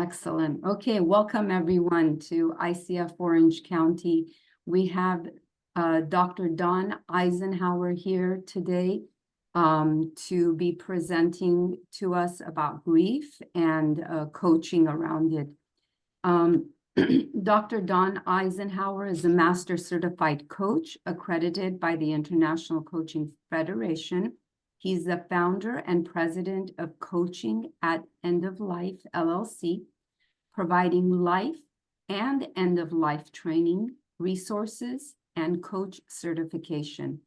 Excellent. Okay, welcome everyone to ICF Orange County. We have Dr. Don Eisenhauer here today to be presenting to us about grief and coaching around it. Dr. Don Eisenhauer is a master certified coach accredited by the International Coaching Federation. He's the founder and president of Coaching at End of Life, LLC, providing life and end-of-life training, resources, and coach certification.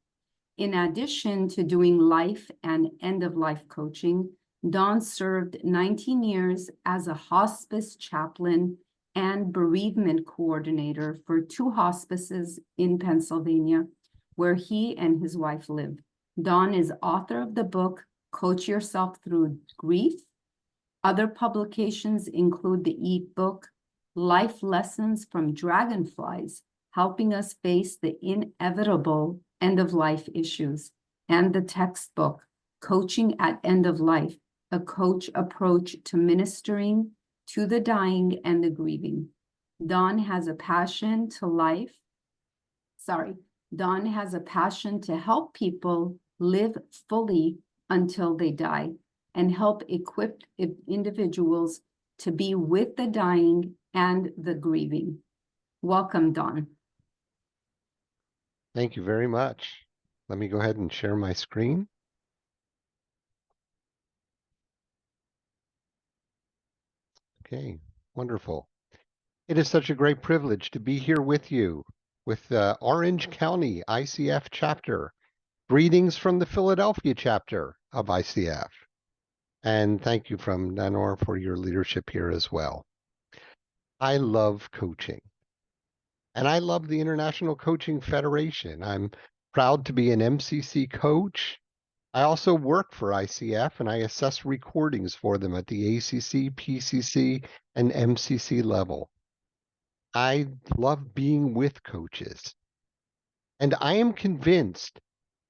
In addition to doing life and end-of-life coaching, Don served 19 years as a hospice chaplain and bereavement coordinator for 2 hospices in Pennsylvania, where he and his wife live. Don is author of the book, Coach Yourself Through Grief. Other publications include the e-book, Life Lessons from Dragonflies, helping us face the inevitable end-of-life issues, and the textbook, Coaching at End of Life, a coach approach to ministering to the dying and the grieving. Don has a passion to help people live fully until they die and help equip individuals to be with the dying and the grieving. Welcome, Don. Thank you very much. Let me go ahead and share my screen. Okay, wonderful. It is such a great privilege to be here with you with the Orange County ICF chapter. Greetings from the Philadelphia chapter of ICF. And thank you from Nanor for your leadership here as well. I love coaching. And I love the International Coaching Federation. I'm proud to be an MCC coach. I also work for ICF and I assess recordings for them at the ACC, PCC, and MCC level. I love being with coaches. And I am convinced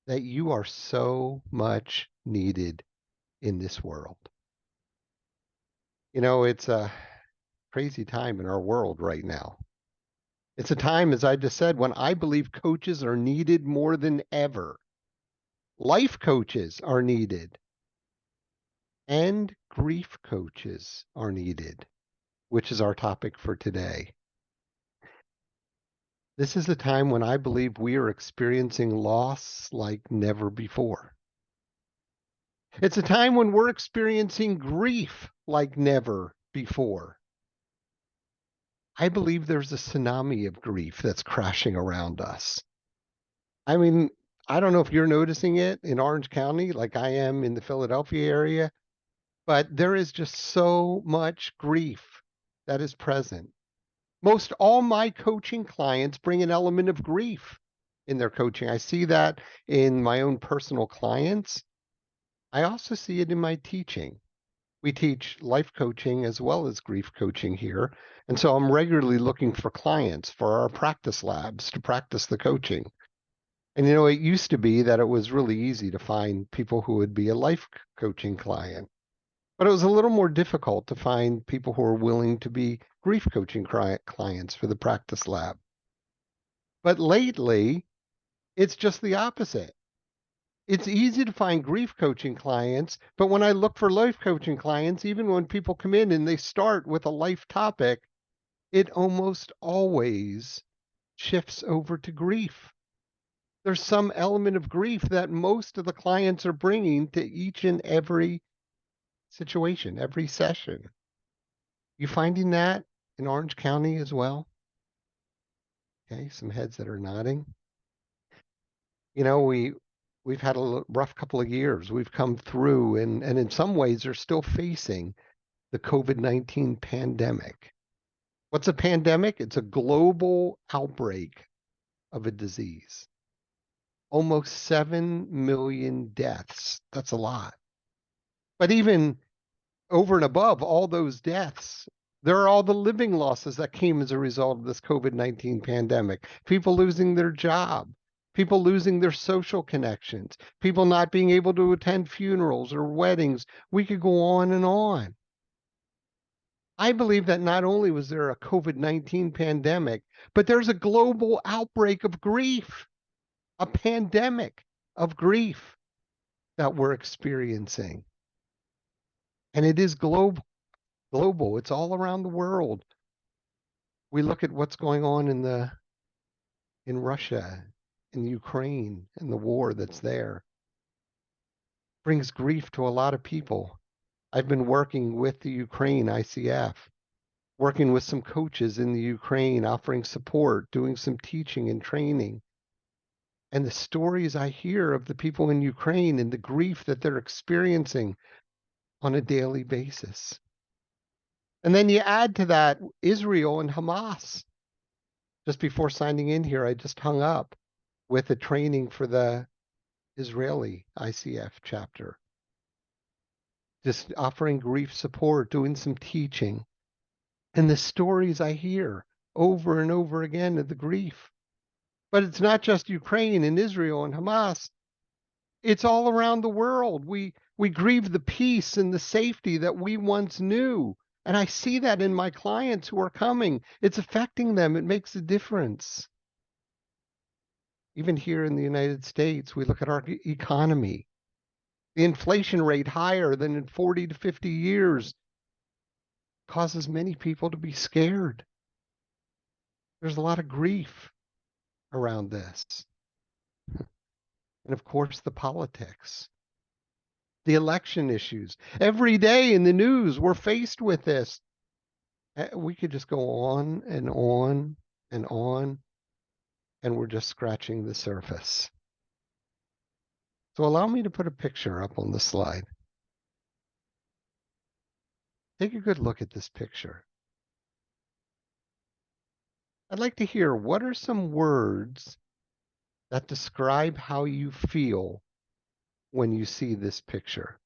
that you are so much needed in this world. You know, it's a crazy time in our world right now. It's a time, as I just said, when I believe coaches are needed more than ever. Life coaches are needed. And grief coaches are needed, which is our topic for today. This is a time when I believe we are experiencing loss like never before. It's a time when we're experiencing grief like never before. I believe there's a tsunami of grief that's crashing around us. I mean, I don't know if you're noticing it in Orange County like I am in the Philadelphia area, but there is just so much grief that is present. Most all my coaching clients bring an element of grief in their coaching. I see that in my own personal clients. I also see it in my teaching. We teach life coaching as well as grief coaching here. And so I'm regularly looking for clients for our practice labs to practice the coaching. And, you know, it used to be that it was really easy to find people who would be a life coaching client. But it was a little more difficult to find people who are willing to be grief coaching clients for the practice lab. But lately, it's just the opposite. It's easy to find grief coaching clients, but when I look for life coaching clients, even when people come in and they start with a life topic, it almost always shifts over to grief. There's some element of grief that most of the clients are bringing to each and every situation, every session. You finding that in Orange County as well? Okay, some heads that are nodding. You know, we've had a rough couple of years. We've come through and in some ways are still facing the COVID-19 pandemic. What's a pandemic? It's a global outbreak of a disease. Almost 7 million deaths. That's a lot. But even over and above all those deaths, there are all the living losses that came as a result of this COVID-19 pandemic. People losing their job, people losing their social connections, people not being able to attend funerals or weddings. We could go on and on. I believe that not only was there a COVID-19 pandemic, but there's a global outbreak of grief, a pandemic of grief that we're experiencing. And it is global. It's all around the world. We look at what's going on in Russia, in Ukraine, and the war that's there. Brings grief to a lot of people. I've been working with the Ukraine ICF, working with some coaches in the Ukraine, offering support, doing some teaching and training. And the stories I hear of the people in Ukraine and the grief that they're experiencing on a daily basis. And then you add to that Israel and Hamas. Just before signing in here, I just hung up with a training for the Israeli ICF chapter. Just offering grief support, doing some teaching. And the stories I hear over and over again of the grief. But it's not just Ukraine and Israel and Hamas. It's all around the world. We grieve the peace and the safety that we once knew. And I see that in my clients who are coming. It's affecting them. It makes a difference. Even here in the United States, we look at our economy. The inflation rate higher than in 40 to 50 years causes many people to be scared. There's a lot of grief around this. And of course, the politics, the election issues. Every day in the news, we're faced with this. We could just go on and on and on, and we're just scratching the surface. So allow me to put a picture up on the slide. Take a good look at this picture. I'd like to hear, what are some words that describe how you feel when you see this picture?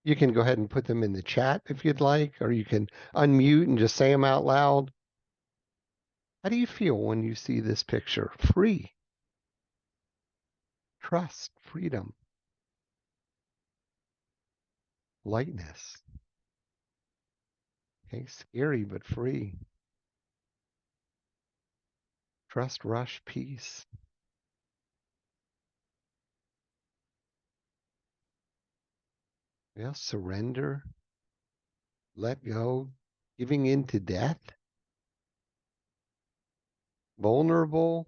You can go ahead and put them in the chat if you'd like, or you can unmute and just say them out loud. How do you feel when you see this picture? Free, trust, freedom, lightness. Okay, scary but free. Trust, rush, peace. Yeah, surrender, let go, giving in to death, vulnerable,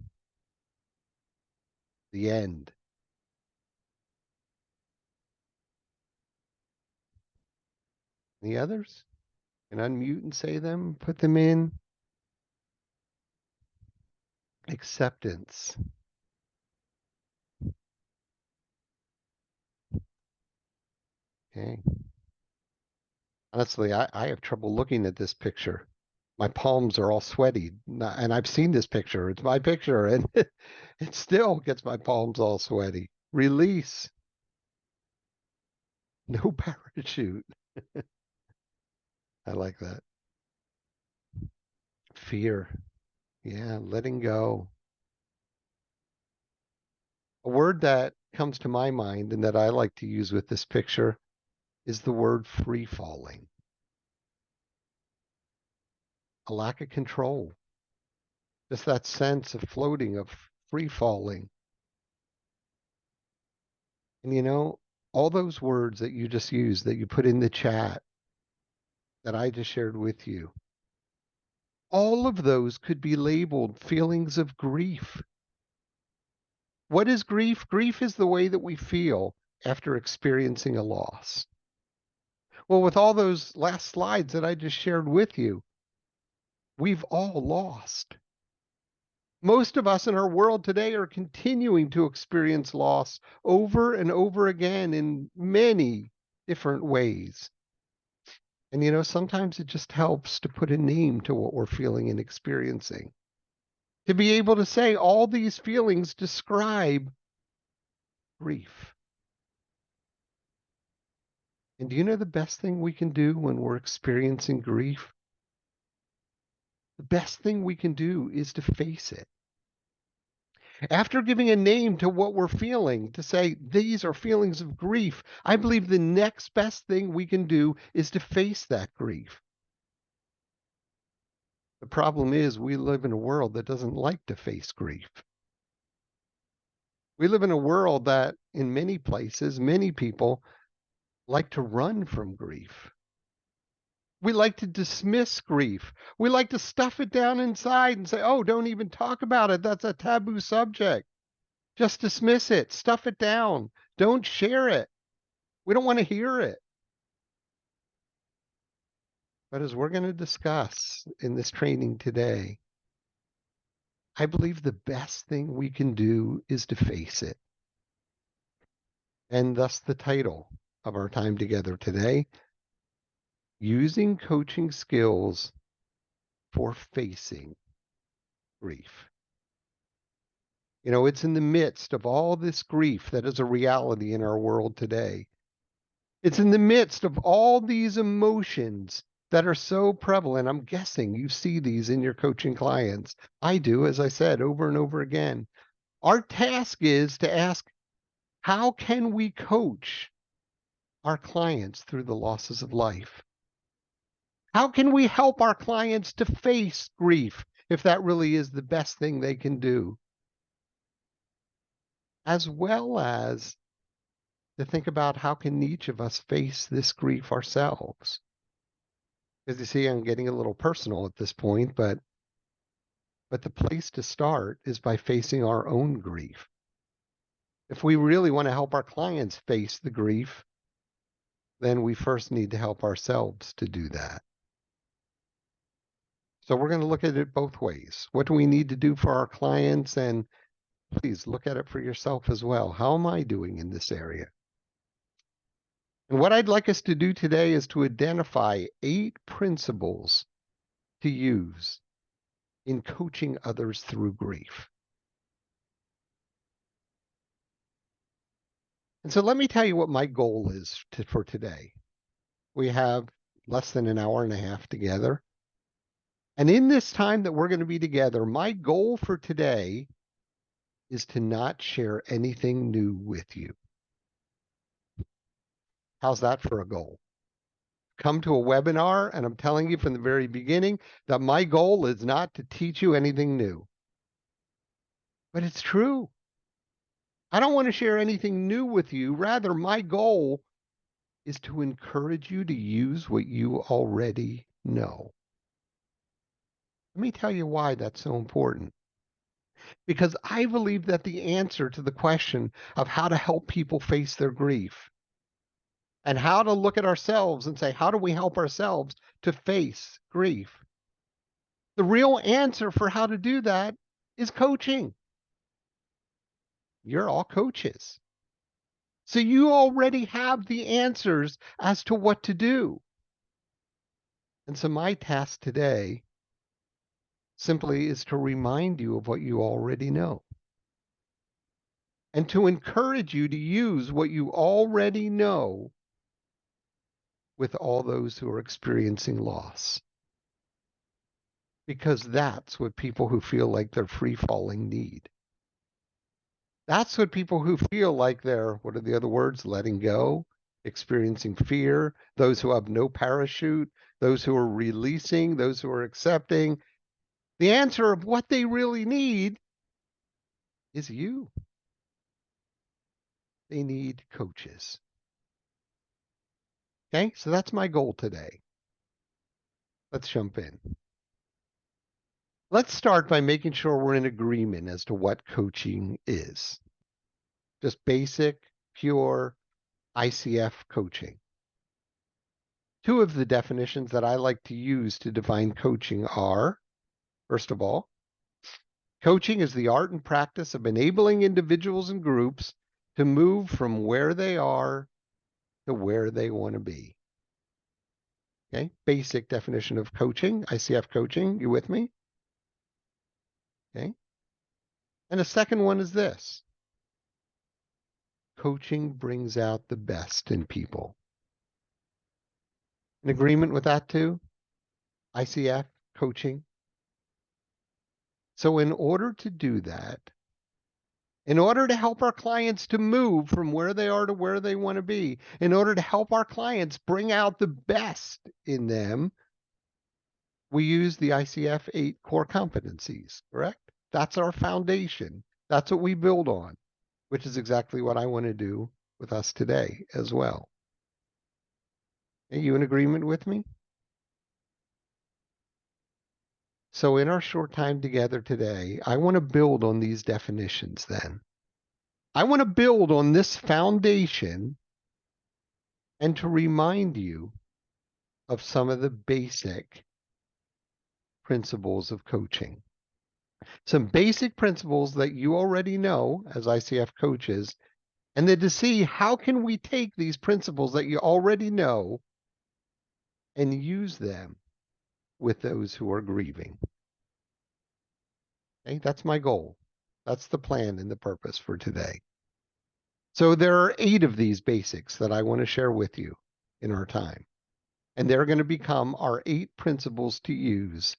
the end. The others can unmute and say them, put them in. Acceptance. Okay. Honestly, I have trouble looking at this picture. My palms are all sweaty, and I've seen this picture. It's my picture, and it still gets my palms all sweaty. Release. No parachute. I like that. Fear. Yeah, letting go. A word that comes to my mind and that I like to use with this picture is the word free falling. A lack of control. Just that sense of floating, of free falling. And you know, all those words that you just used, that you put in the chat, that I just shared with you, all of those could be labeled feelings of grief. What is grief? Grief is the way that we feel after experiencing a loss. Well, with all those last slides that I just shared with you, we've all lost. Most of us in our world today are continuing to experience loss over and over again in many different ways. And you know, sometimes it just helps to put a name to what we're feeling and experiencing. To be able to say all these feelings describe grief. And do you know the best thing we can do when we're experiencing grief? The best thing we can do is to face it. After giving a name to what we're feeling, to say these are feelings of grief, I believe the next best thing we can do is to face that grief. The problem is we live in a world that doesn't like to face grief. We live in a world that in many places, many people like to run from grief. We like to dismiss grief. We like to stuff it down inside and say, oh, don't even talk about it. That's a taboo subject. Just dismiss it, stuff it down. Don't share it. We don't want to hear it. But as we're going to discuss in this training today, I believe the best thing we can do is to face it. And thus the title of our time together today, Using Coaching Skills for Facing Grief. You know, it's in the midst of all this grief that is a reality in our world today. It's in the midst of all these emotions that are so prevalent. I'm guessing you see these in your coaching clients. I do, as I said, over and over again. Our task is to ask, how can we coach our clients through the losses of life? How can we help our clients to face grief if that really is the best thing they can do? As well as to think about how can each of us face this grief ourselves? Because you see, I'm getting a little personal at this point, but the place to start is by facing our own grief. If we really want to help our clients face the grief, then we first need to help ourselves to do that. So we're going to look at it both ways. What do we need to do for our clients? And please look at it for yourself as well. How am I doing in this area? And what I'd like us to do today is to identify 8 principles to use in coaching others through grief. And so let me tell you what my goal is for today. We have less than an hour and a half together. And in this time that we're going to be together, my goal for today is to not share anything new with you. How's that for a goal? Come to a webinar, and I'm telling you from the very beginning that my goal is not to teach you anything new. But it's true. I don't want to share anything new with you. Rather, my goal is to encourage you to use what you already know. Let me tell you why that's so important. Because I believe that the answer to the question of how to help people face their grief and how to look at ourselves and say, how do we help ourselves to face grief? The real answer for how to do that is coaching. You're all coaches. So you already have the answers as to what to do. And so my task today simply is to remind you of what you already know and to encourage you to use what you already know with all those who are experiencing loss. Because that's what people who feel like they're free falling need. That's what people who feel like they're, what are the other words? Letting go, experiencing fear, those who have no parachute, those who are releasing, those who are accepting. The answer of what they really need is you. They need coaches. Okay, so that's my goal today. Let's jump in. Let's start by making sure we're in agreement as to what coaching is. Just basic, pure ICF coaching. 2 of the definitions that I like to use to define coaching are, first of all, coaching is the art and practice of enabling individuals and groups to move from where they are to where they want to be. Okay, basic definition of coaching, ICF coaching. You with me? Okay. And the second one is this. Coaching brings out the best in people. In agreement with that too? ICF coaching. So in order to do that, in order to help our clients to move from where they are to where they want to be, in order to help our clients bring out the best in them, we use the ICF 8 core competencies, correct? That's our foundation. That's what we build on, which is exactly what I want to do with us today as well. Are you in agreement with me? So in our short time together today, I want to build on these definitions then. I want to build on this foundation and to remind you of some of the basic principles of coaching. Some basic principles that you already know as ICF coaches, and then to see how can we take these principles that you already know and use them with those who are grieving. Okay, that's my goal. That's the plan and the purpose for today. So there are 8 of these basics that I want to share with you in our time. And they're going to become our 8 principles to use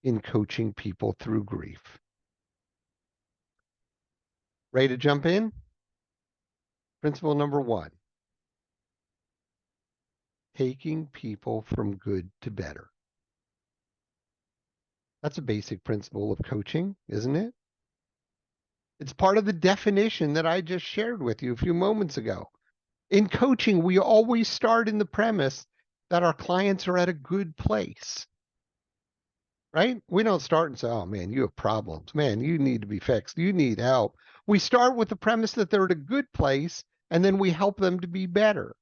in coaching people through grief. Ready to jump in? Principle number 1, taking people from good to better. That's a basic principle of coaching, isn't it? It's part of the definition that I just shared with you a few moments ago. In coaching, we always start in the premise that our clients are at a good place, right? We don't start and say, oh man, you have problems. Man, you need to be fixed. You need help. We start with the premise that they're at a good place, and then we help them to be better.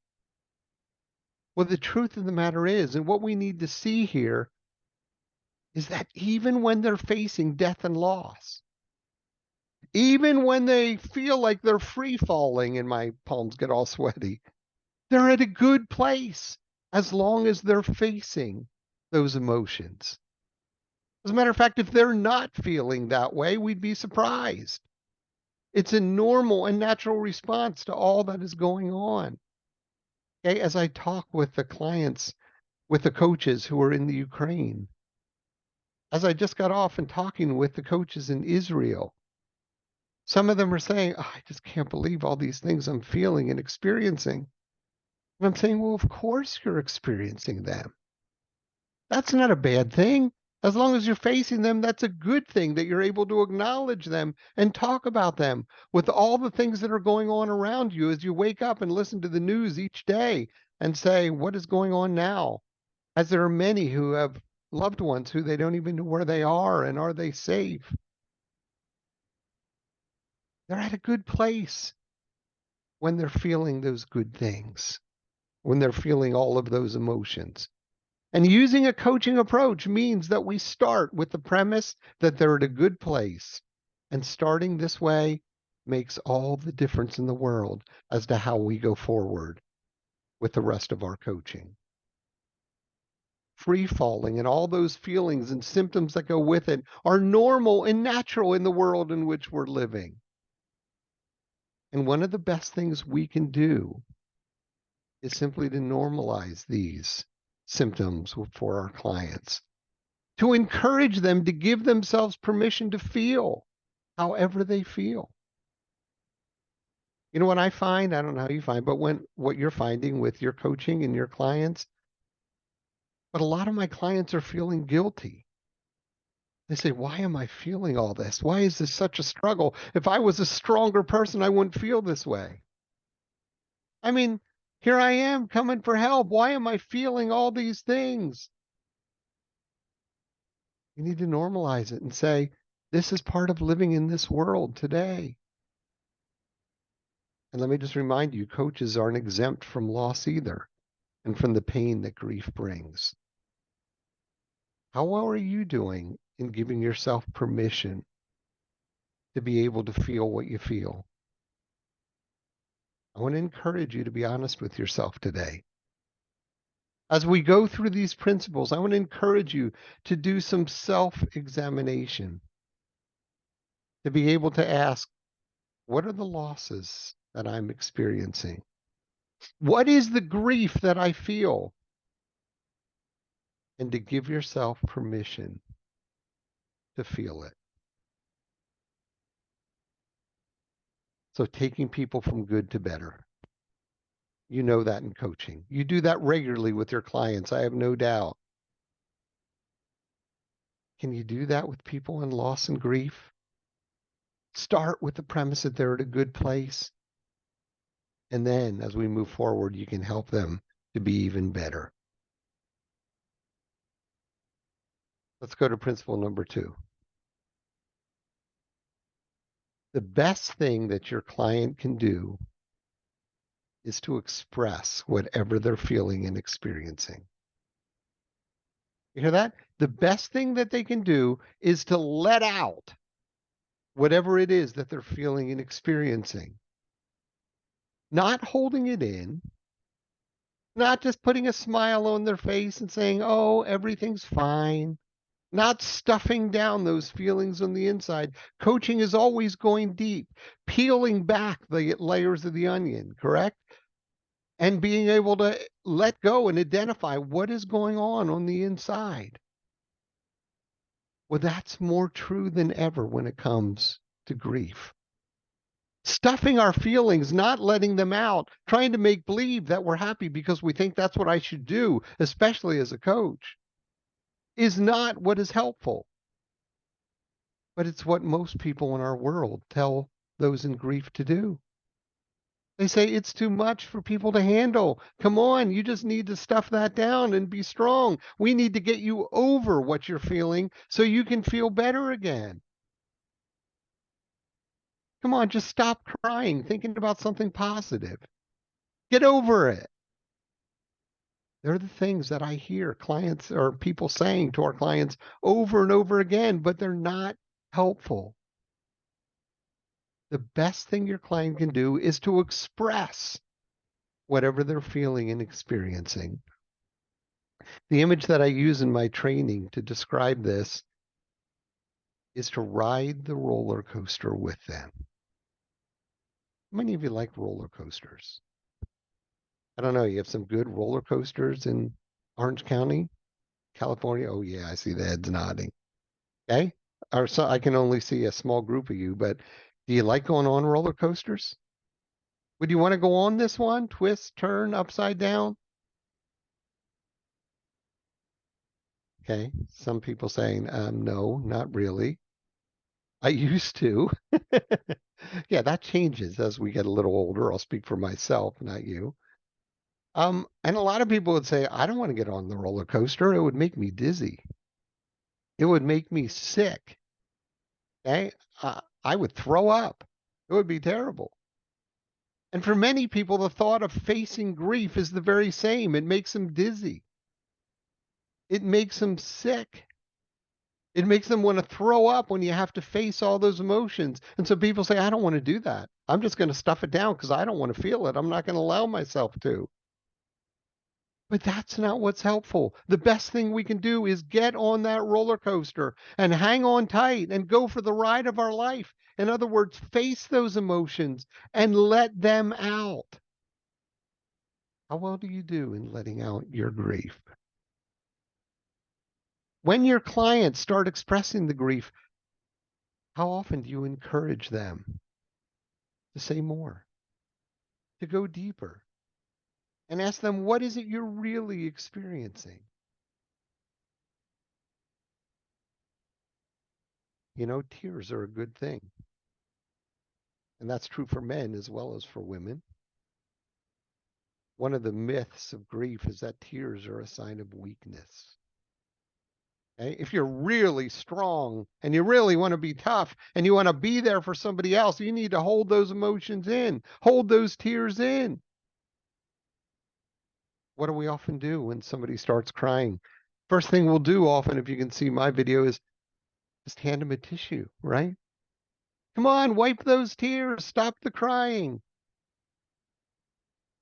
Well, the truth of the matter is, and what we need to see here is that even when they're facing death and loss, even when they feel like they're free falling and my palms get all sweaty, they're at a good place as long as they're facing those emotions. As a matter of fact, if they're not feeling that way, we'd be surprised. It's a normal and natural response to all that is going on. Okay, as I talk with the clients, with the coaches who are in the Ukraine, as I just got off and talking with the coaches in Israel, some of them are saying, oh, I just can't believe all these things I'm feeling and experiencing. And I'm saying, well, of course you're experiencing them. That's not a bad thing. As long as you're facing them, that's a good thing that you're able to acknowledge them and talk about them with all the things that are going on around you as you wake up and listen to the news each day and say, what is going on now? As there are many who have loved ones who they don't even know where they are and are they safe? They're at a good place when they're feeling those good things, when they're feeling all of those emotions. And using a coaching approach means that we start with the premise that they're at a good place. And starting this way makes all the difference in the world as to how we go forward with the rest of our coaching. Free falling and all those feelings and symptoms that go with it are normal and natural in the world in which we're living. And one of the best things we can do is simply to normalize these symptoms for our clients, to encourage them to give themselves permission to feel however they feel. You know what I find? I don't know how you find, but what you're finding with your coaching and your clients, but a lot of my clients are feeling guilty. They say, why am I feeling all this? Why is this such a struggle? If I was a stronger person, I wouldn't feel this way. I mean, here I am coming for help. Why am I feeling all these things? You need to normalize it and say, this is part of living in this world today. And let me just remind you, coaches aren't exempt from loss either and from the pain that grief brings. How well are you doing in giving yourself permission to be able to feel what you feel? I want to encourage you to be honest with yourself today. As we go through these principles, I want to encourage you to do some self-examination, to be able to ask, what are the losses that I'm experiencing? What is the grief that I feel? And to give yourself permission to feel it. So taking people from good to better. You know that in coaching. You do that regularly with your clients, I have no doubt. Can you do that with people in loss and grief? Start with the premise that they're at a good place. And then as we move forward, you can help them to be even better. Let's go to principle number 2. The best thing that your client can do is to express whatever they're feeling and experiencing. You hear that? The best thing that they can do is to let out whatever it is that they're feeling and experiencing. Not holding it in, not just putting a smile on their face and saying, oh, everything's fine. Not stuffing down those feelings on the inside. Coaching is always going deep, peeling back the layers of the onion, correct? And being able to let go and identify what is going on the inside. Well, that's more true than ever when it comes to grief. Stuffing our feelings, not letting them out, trying to make believe that we're happy because we think that's what I should do, especially as a coach, is not what is helpful. But it's what most people in our world tell those in grief to do. They say it's too much for people to handle. Come on, you just need to stuff that down and be strong. We need to get you over what you're feeling so you can feel better again. Come on, just stop crying, thinking about something positive. Get over it. They're the things that I hear clients or people saying to our clients over and over again, but they're not helpful. The best thing your client can do is to express whatever they're feeling and experiencing. The image that I use in my training to describe this is to ride the roller coaster with them. How many of you like roller coasters? I don't know. You have some good roller coasters in Orange County, California. Oh, yeah, I see the heads nodding. Okay. Or so I can only see a small group of you, but do you like going on roller coasters? Would you want to go on this one? Twist, turn, upside down? Okay. Some people saying, no, not really. I used to. Yeah, that changes as we get a little older. I'll speak for myself, not you. And a lot of people would say, I don't want to get on the roller coaster. It would make me dizzy. It would make me sick. Okay. I would throw up. It would be terrible. And for many people, the thought of facing grief is the very same. It makes them dizzy. It makes them sick. It makes them want to throw up when you have to face all those emotions. And so people say, I don't want to do that. I'm just going to stuff it down because I don't want to feel it. I'm not going to allow myself to. But that's not what's helpful. The best thing we can do is get on that roller coaster and hang on tight and go for the ride of our life. In other words, face those emotions and let them out. How well do you do in letting out your grief? When your clients start expressing the grief, how often do you encourage them to say more, to go deeper, and ask them, what is it you're really experiencing? You know, tears are a good thing. And that's true for men as well as for women. One of the myths of grief is that tears are a sign of weakness. Okay? If you're really strong and you really want to be tough and you want to be there for somebody else, you need to hold those emotions in, hold those tears in. What do we often do when somebody starts crying? First thing we'll do often, if you can see my video, is just hand them a tissue, right? Come on, wipe those tears, stop the crying.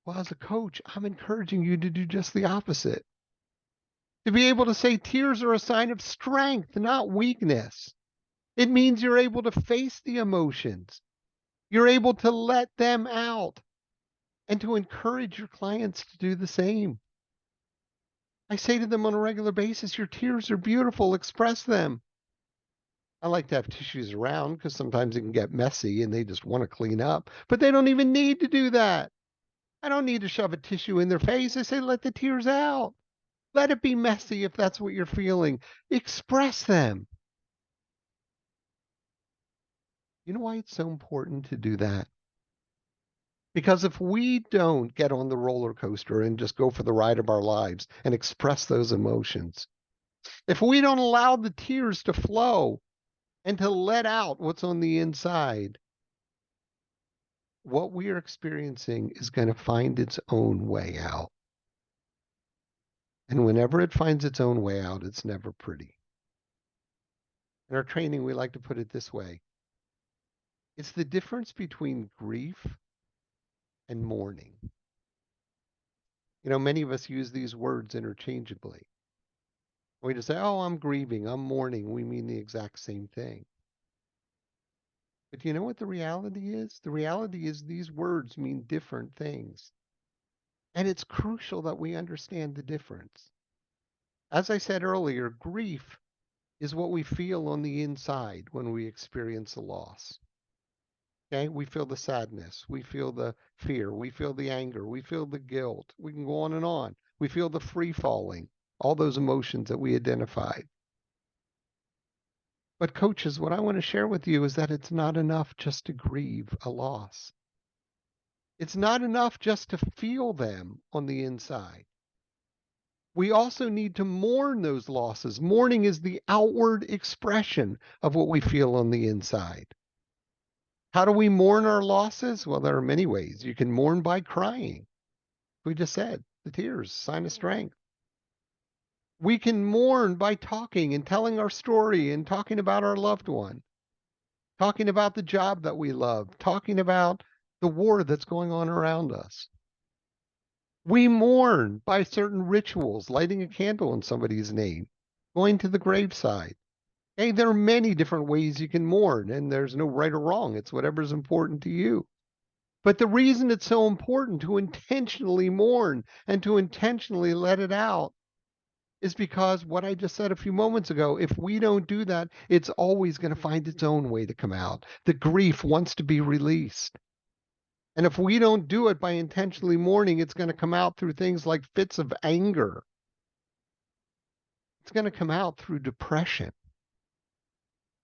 Well, as a coach, I'm encouraging you to do just the opposite. To be able to say tears are a sign of strength, not weakness. It means you're able to face the emotions. You're able to let them out and to encourage your clients to do the same. I say to them on a regular basis, your tears are beautiful, express them. I like to have tissues around because sometimes it can get messy and they just want to clean up, but they don't even need to do that. I don't need to shove a tissue in their face. I say, let the tears out. Let it be messy if that's what you're feeling. Express them. You know why it's so important to do that? Because if we don't get on the roller coaster and just go for the ride of our lives and express those emotions, if we don't allow the tears to flow and to let out what's on the inside, what we are experiencing is going to find its own way out. And whenever it finds its own way out, it's never pretty. In our training, we like to put it this way. It's the difference between grief and mourning. You know, many of us use these words interchangeably. We just say, oh, I'm grieving, I'm mourning. We mean the exact same thing. But do you know what the reality is? The reality is these words mean different things. And it's crucial that we understand the difference. As I said earlier, grief is what we feel on the inside when we experience a loss. Okay, we feel the sadness, we feel the fear, we feel the anger, we feel the guilt. We can go on and on. We feel the free falling, all those emotions that we identified. But coaches, what I want to share with you is that it's not enough just to grieve a loss. It's not enough just to feel them on the inside. We also need to mourn those losses. Mourning is the outward expression of what we feel on the inside. How do we mourn our losses? Well, there are many ways. You can mourn by crying. We just said the tears, sign of strength. We can mourn by talking and telling our story and talking about our loved one, talking about the job that we love, talking about the war that's going on around us. We mourn by certain rituals, lighting a candle in somebody's name, going to the graveside. Hey, there are many different ways you can mourn, and there's no right or wrong. It's whatever's important to you. But the reason it's so important to intentionally mourn and to intentionally let it out is because what I just said a few moments ago, if we don't do that, it's always going to find its own way to come out. The grief wants to be released. And if we don't do it by intentionally mourning, it's going to come out through things like fits of anger. It's going to come out through depression.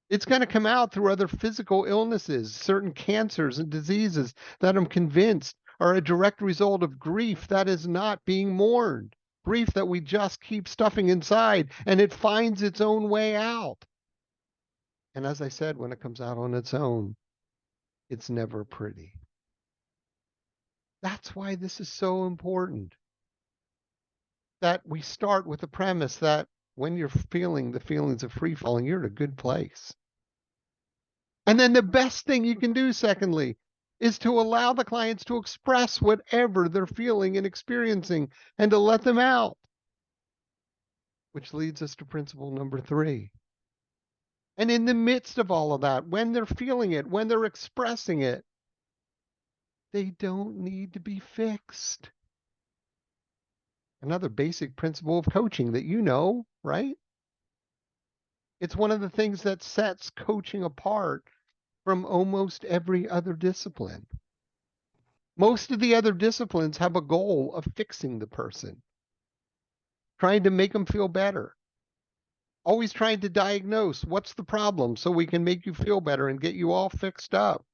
It's going to come out through other physical illnesses, certain cancers and diseases that I'm convinced are a direct result of grief that is not being mourned. Grief that we just keep stuffing inside and it finds its own way out. And as I said, when it comes out on its own, it's never pretty. That's why this is so important. That we start with the premise that when you're feeling the feelings of free falling, you're in a good place. And then the best thing you can do, secondly, is to allow the clients to express whatever they're feeling and experiencing and to let them out. Which leads us to principle number 3. And in the midst of all of that, when they're feeling it, when they're expressing it, they don't need to be fixed. Another basic principle of coaching that you know, right? It's one of the things that sets coaching apart from almost every other discipline. Most of the other disciplines have a goal of fixing the person, trying to make them feel better, always trying to diagnose what's the problem so we can make you feel better and get you all fixed up.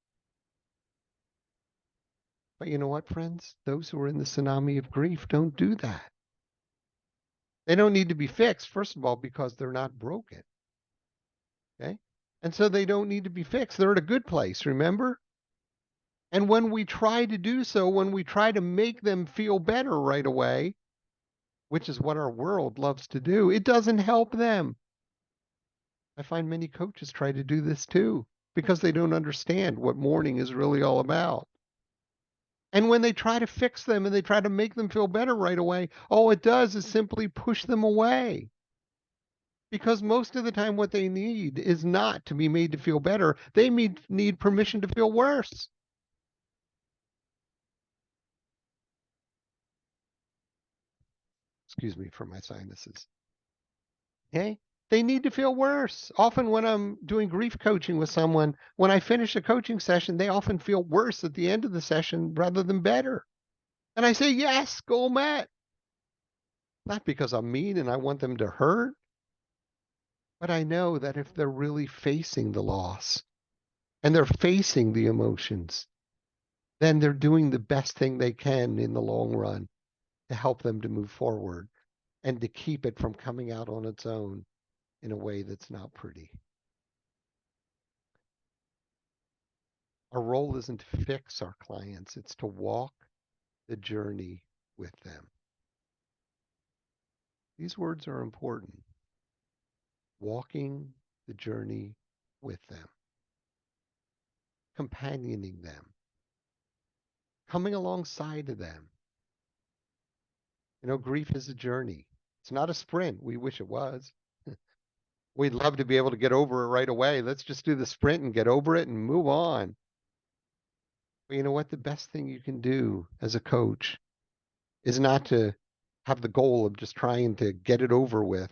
But you know what, friends? Those who are in the tsunami of grief don't do that. They don't need to be fixed, first of all, because they're not broken. Okay? And so they don't need to be fixed. They're at a good place, remember? And when we try to do so, when we try to make them feel better right away, which is what our world loves to do, it doesn't help them. I find many coaches try to do this too, because they don't understand what mourning is really all about. And when they try to fix them and they try to make them feel better right away, all it does is simply push them away. Because most of the time what they need is not to be made to feel better. They need permission to feel worse. Excuse me for my sinuses. Okay? They need to feel worse. Often when I'm doing grief coaching with someone, when I finish a coaching session, they often feel worse at the end of the session rather than better. And I say, yes, goal met. Not because I'm mean and I want them to hurt, but I know that if they're really facing the loss and they're facing the emotions, then they're doing the best thing they can in the long run to help them to move forward and to keep it from coming out on its own in a way that's not pretty. Our role isn't to fix our clients, it's to walk the journey with them. These words are important. Walking the journey with them, companioning them, coming alongside of them. Grief is a journey. It's not a sprint. We wish it was. We'd love to be able to get over it right away. Let's just do the sprint and get over it and move on. But you know what? The best thing you can do as a coach is not to have the goal of just trying to get it over with,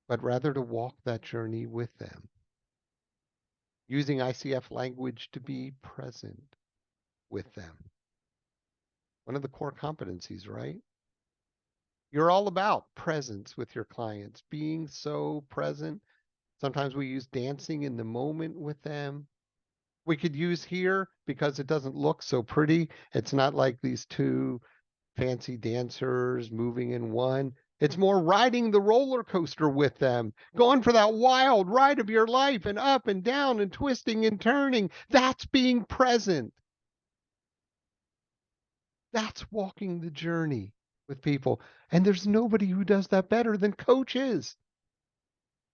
but rather to walk that journey with them, using ICF language to be present with them. One of the core competencies, right? You're all about presence with your clients, being so present. Sometimes we use dancing in the moment with them. We could use here because it doesn't look so pretty. It's not like these two fancy dancers moving in one. It's more riding the roller coaster with them, going for that wild ride of your life and up and down and twisting and turning. That's being present. That's walking the journey with people. And there's nobody who does that better than coaches.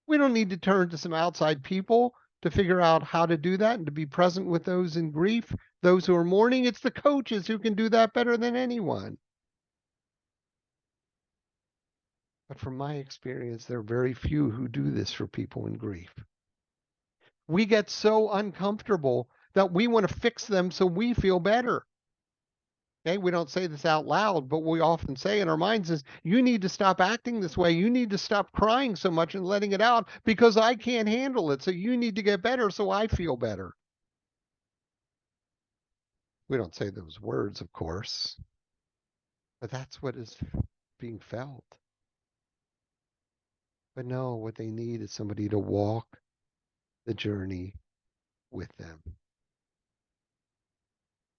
We don't need to turn to some outside people to figure out how to do that and to be present with those in grief, those who are mourning. It's the coaches who can do that better than anyone. But from my experience, there are very few who do this for people in grief. We get so uncomfortable that we want to fix them so we feel better. Okay, we don't say this out loud, but we often say in our minds is, you need to stop acting this way. You need to stop crying so much and letting it out because I can't handle it. So you need to get better so I feel better. We don't say those words, of course, but that's what is being felt. But no, what they need is somebody to walk the journey with them.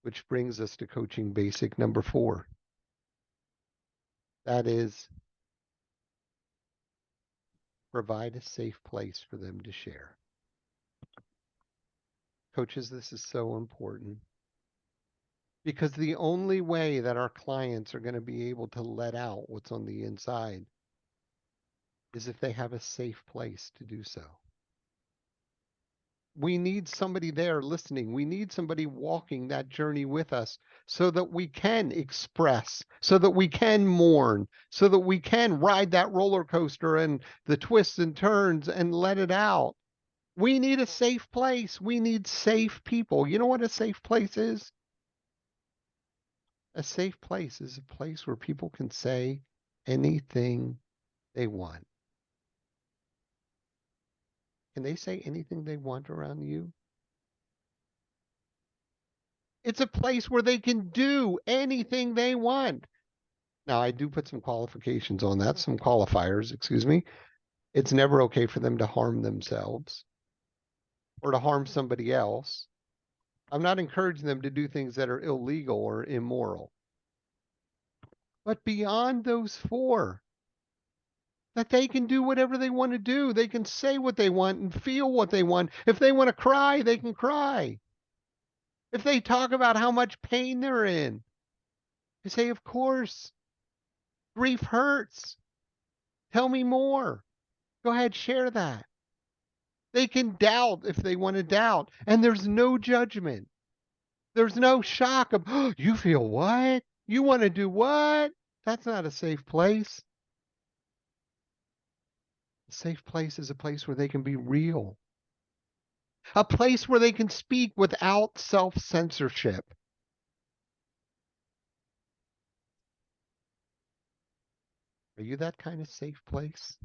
Which brings us to coaching basic number 4. That is, provide a safe place for them to share. Coaches, this is so important because the only way that our clients are going to be able to let out what's on the inside is if they have a safe place to do so. We need somebody there listening. We need somebody walking that journey with us so that we can express, so that we can mourn, so that we can ride that roller coaster and the twists and turns and let it out. We need a safe place. We need safe people. You know what a safe place is? A safe place is a place where people can say anything they want. Can they say anything they want around you? It's a place where they can do anything they want. Now, I do put some qualifications on that, some qualifiers, excuse me. It's never okay for them to harm themselves or to harm somebody else. I'm not encouraging them to do things that are illegal or immoral. But beyond those 4, that they can do whatever they want to do. They can say what they want and feel what they want. If they want to cry, they can cry. If they talk about how much pain they're in, they say, of course, grief hurts. Tell me more. Go ahead, share that. They can doubt if they want to doubt, and there's no judgment. There's no shock of, oh, you feel what? You want to do what? That's not a safe place. A safe place is a place where they can be real. A place where they can speak without self-censorship. Are you that kind of safe place?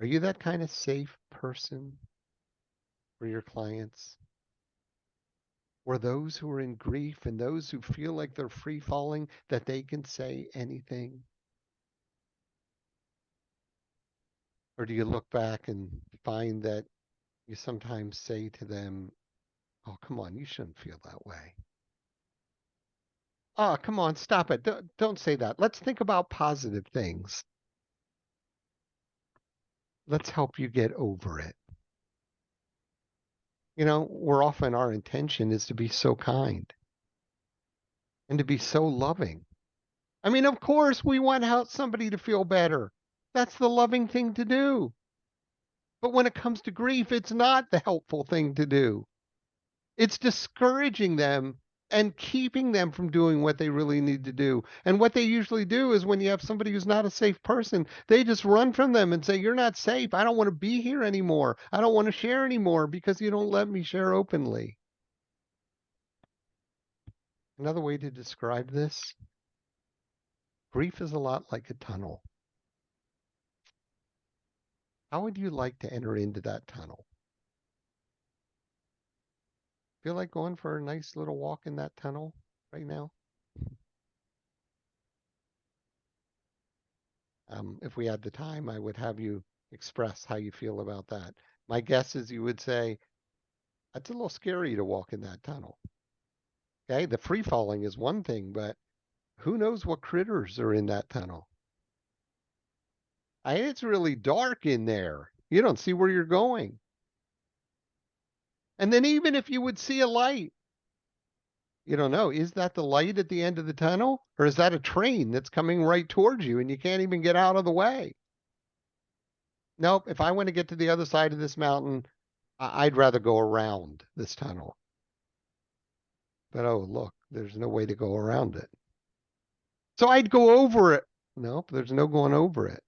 Are you that kind of safe person for your clients? Or those who are in grief and those who feel like they're free falling, that they can say anything? Or do you look back and find that you sometimes say to them, oh, come on, you shouldn't feel that way. Oh, come on, stop it. Don't say that. Let's think about positive things. Let's help you get over it. We're often, our intention is to be so kind and to be so loving. I mean, of course, we want somebody to feel better. That's the loving thing to do. But when it comes to grief, it's not the helpful thing to do. It's discouraging them and keeping them from doing what they really need to do. And what they usually do is when you have somebody who's not a safe person, they just run from them and say, you're not safe. I don't want to be here anymore. I don't want to share anymore because you don't let me share openly. Another way to describe this, grief is a lot like a tunnel. How would you like to enter into that tunnel? Feel like going for a nice little walk in that tunnel right now? If we had the time, I would have you express how you feel about that. My guess is you would say, that's a little scary to walk in that tunnel. Okay, the free falling is one thing, but who knows what critters are in that tunnel? It's really dark in there. You don't see where you're going. And then even if you would see a light, you don't know, is that the light at the end of the tunnel? Or is that a train that's coming right towards you and you can't even get out of the way? Nope, if I want to get to the other side of this mountain, I'd rather go around this tunnel. But oh, look, there's no way to go around it. So I'd go over it. Nope, there's no going over it.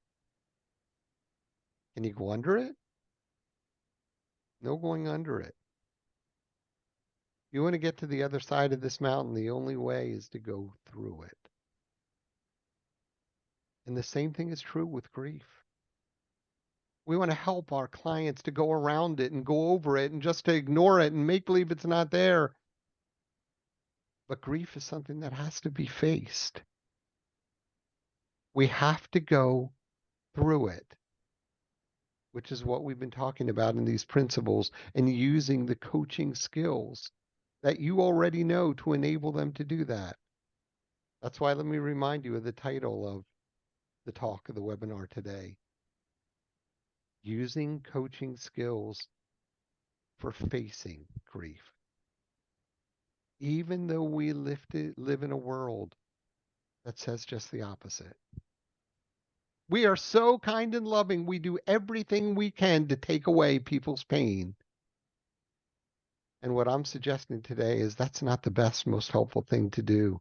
Can you go under it? No going under it. You want to get to the other side of this mountain, the only way is to go through it. And the same thing is true with grief. We want to help our clients to go around it and go over it and just to ignore it and make believe it's not there. But grief is something that has to be faced. We have to go through it, which is what we've been talking about in these principles and using the coaching skills that you already know to enable them to do that. That's why let me remind you of the title of the talk of the webinar today. Using coaching skills for facing grief. Even though we live in a world that says just the opposite. We are so kind and loving, we do everything we can to take away people's pain. And what I'm suggesting today is that's not the best, most helpful thing to do.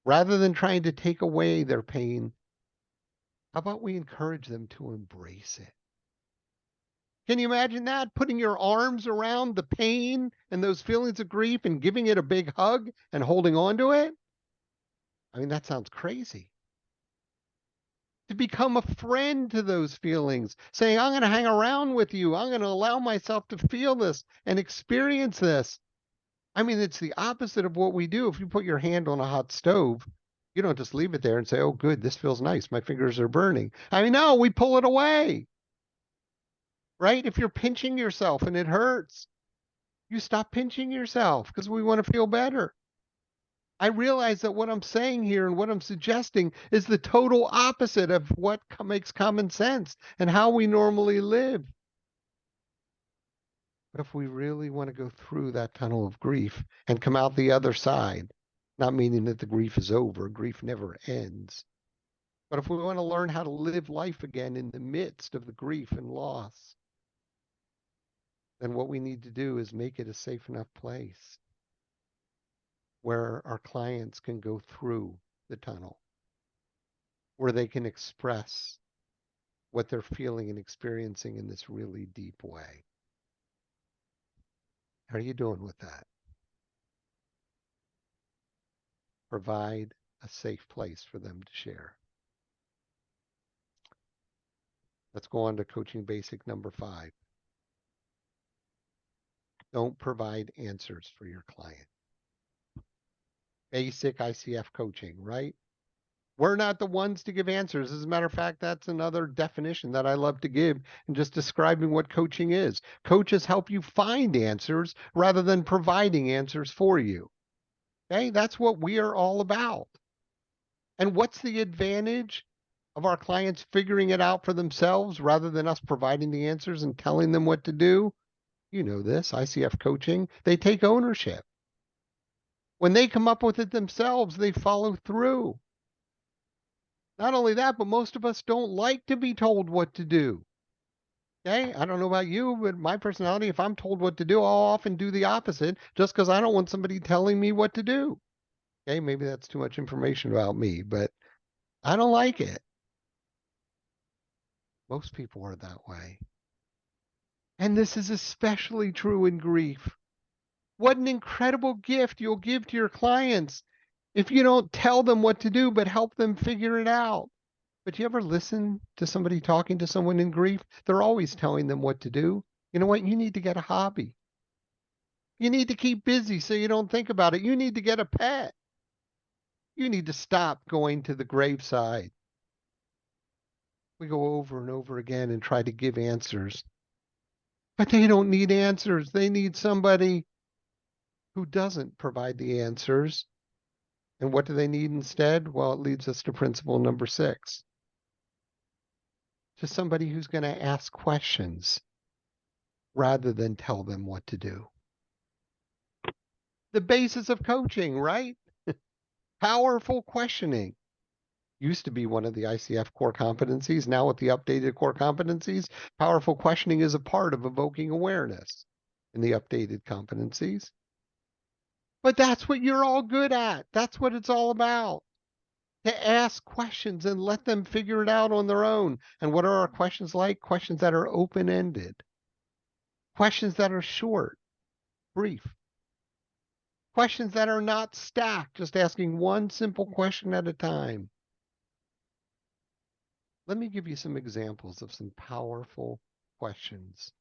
Rather than trying to take away their pain, how about we encourage them to embrace it? Can you imagine that? Putting your arms around the pain and those feelings of grief and giving it a big hug and holding on to it? I mean, that sounds crazy. To become a friend to those feelings, saying, I'm going to hang around with you. I'm going to allow myself to feel this and experience this. I mean, it's the opposite of what we do. If you put your hand on a hot stove, you don't just leave it there and say, oh, good, this feels nice. My fingers are burning. I mean, no, we pull it away, right? If you're pinching yourself and it hurts, you stop pinching yourself because we want to feel better. I realize that what I'm saying here and what I'm suggesting is the total opposite of what makes common sense and how we normally live. But if we really want to go through that tunnel of grief and come out the other side, not meaning that the grief is over, grief never ends. But if we want to learn how to live life again in the midst of the grief and loss, then what we need to do is make it a safe enough place where our clients can go through the tunnel, where they can express what they're feeling and experiencing in this really deep way. How are you doing with that? Provide a safe place for them to share. Let's go on to coaching basic number 5. Don't provide answers for your client. Basic ICF coaching, right? We're not the ones to give answers. As a matter of fact, that's another definition that I love to give in just describing what coaching is. Coaches help you find answers rather than providing answers for you. Okay, that's what we are all about. And what's the advantage of our clients figuring it out for themselves rather than us providing the answers and telling them what to do? You know this, ICF coaching, they take ownership. When they come up with it themselves, they follow through. Not only that, but most of us don't like to be told what to do. Okay, I don't know about you, but my personality, if I'm told what to do, I'll often do the opposite just because I don't want somebody telling me what to do. Okay, maybe that's too much information about me, but I don't like it. Most people are that way. And this is especially true in grief. What an incredible gift you'll give to your clients if you don't tell them what to do, but help them figure it out. But you ever listen to somebody talking to someone in grief? They're always telling them what to do. You know what? You need to get a hobby. You need to keep busy so you don't think about it. You need to get a pet. You need to stop going to the graveside. We go over and over again and try to give answers. But they don't need answers. They need somebody who doesn't provide the answers. And what do they need instead? Well, it leads us to principle number 6. To somebody who's going to ask questions rather than tell them what to do. The basis of coaching, right? Powerful questioning. Used to be one of the ICF core competencies. Now with the updated core competencies, powerful questioning is a part of evoking awareness in the updated competencies. But that's what you're all good at. That's what it's all about. To ask questions and let them figure it out on their own. And what are our questions like? Questions that are open-ended. Questions that are short, brief. Questions that are not stacked, just asking one simple question at a time. Let me give you some examples of some powerful questions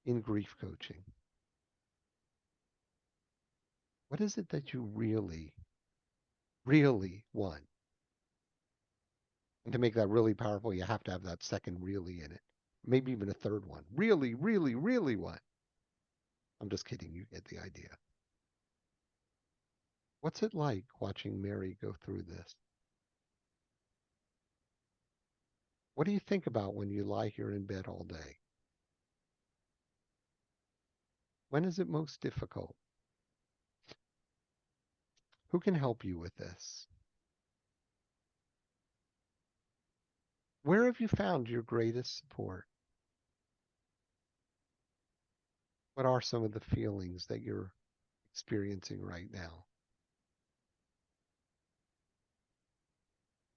in grief coaching. What is it that you really, really want? And to make that really powerful, you have to have that second really in it. Maybe even a third one. Really, really, really want. I'm just kidding. You get the idea. What's it like watching Mary go through this? What do you think about when you lie here in bed all day? When is it most difficult? Who can help you with this? Where have you found your greatest support? What are some of the feelings that you're experiencing right now?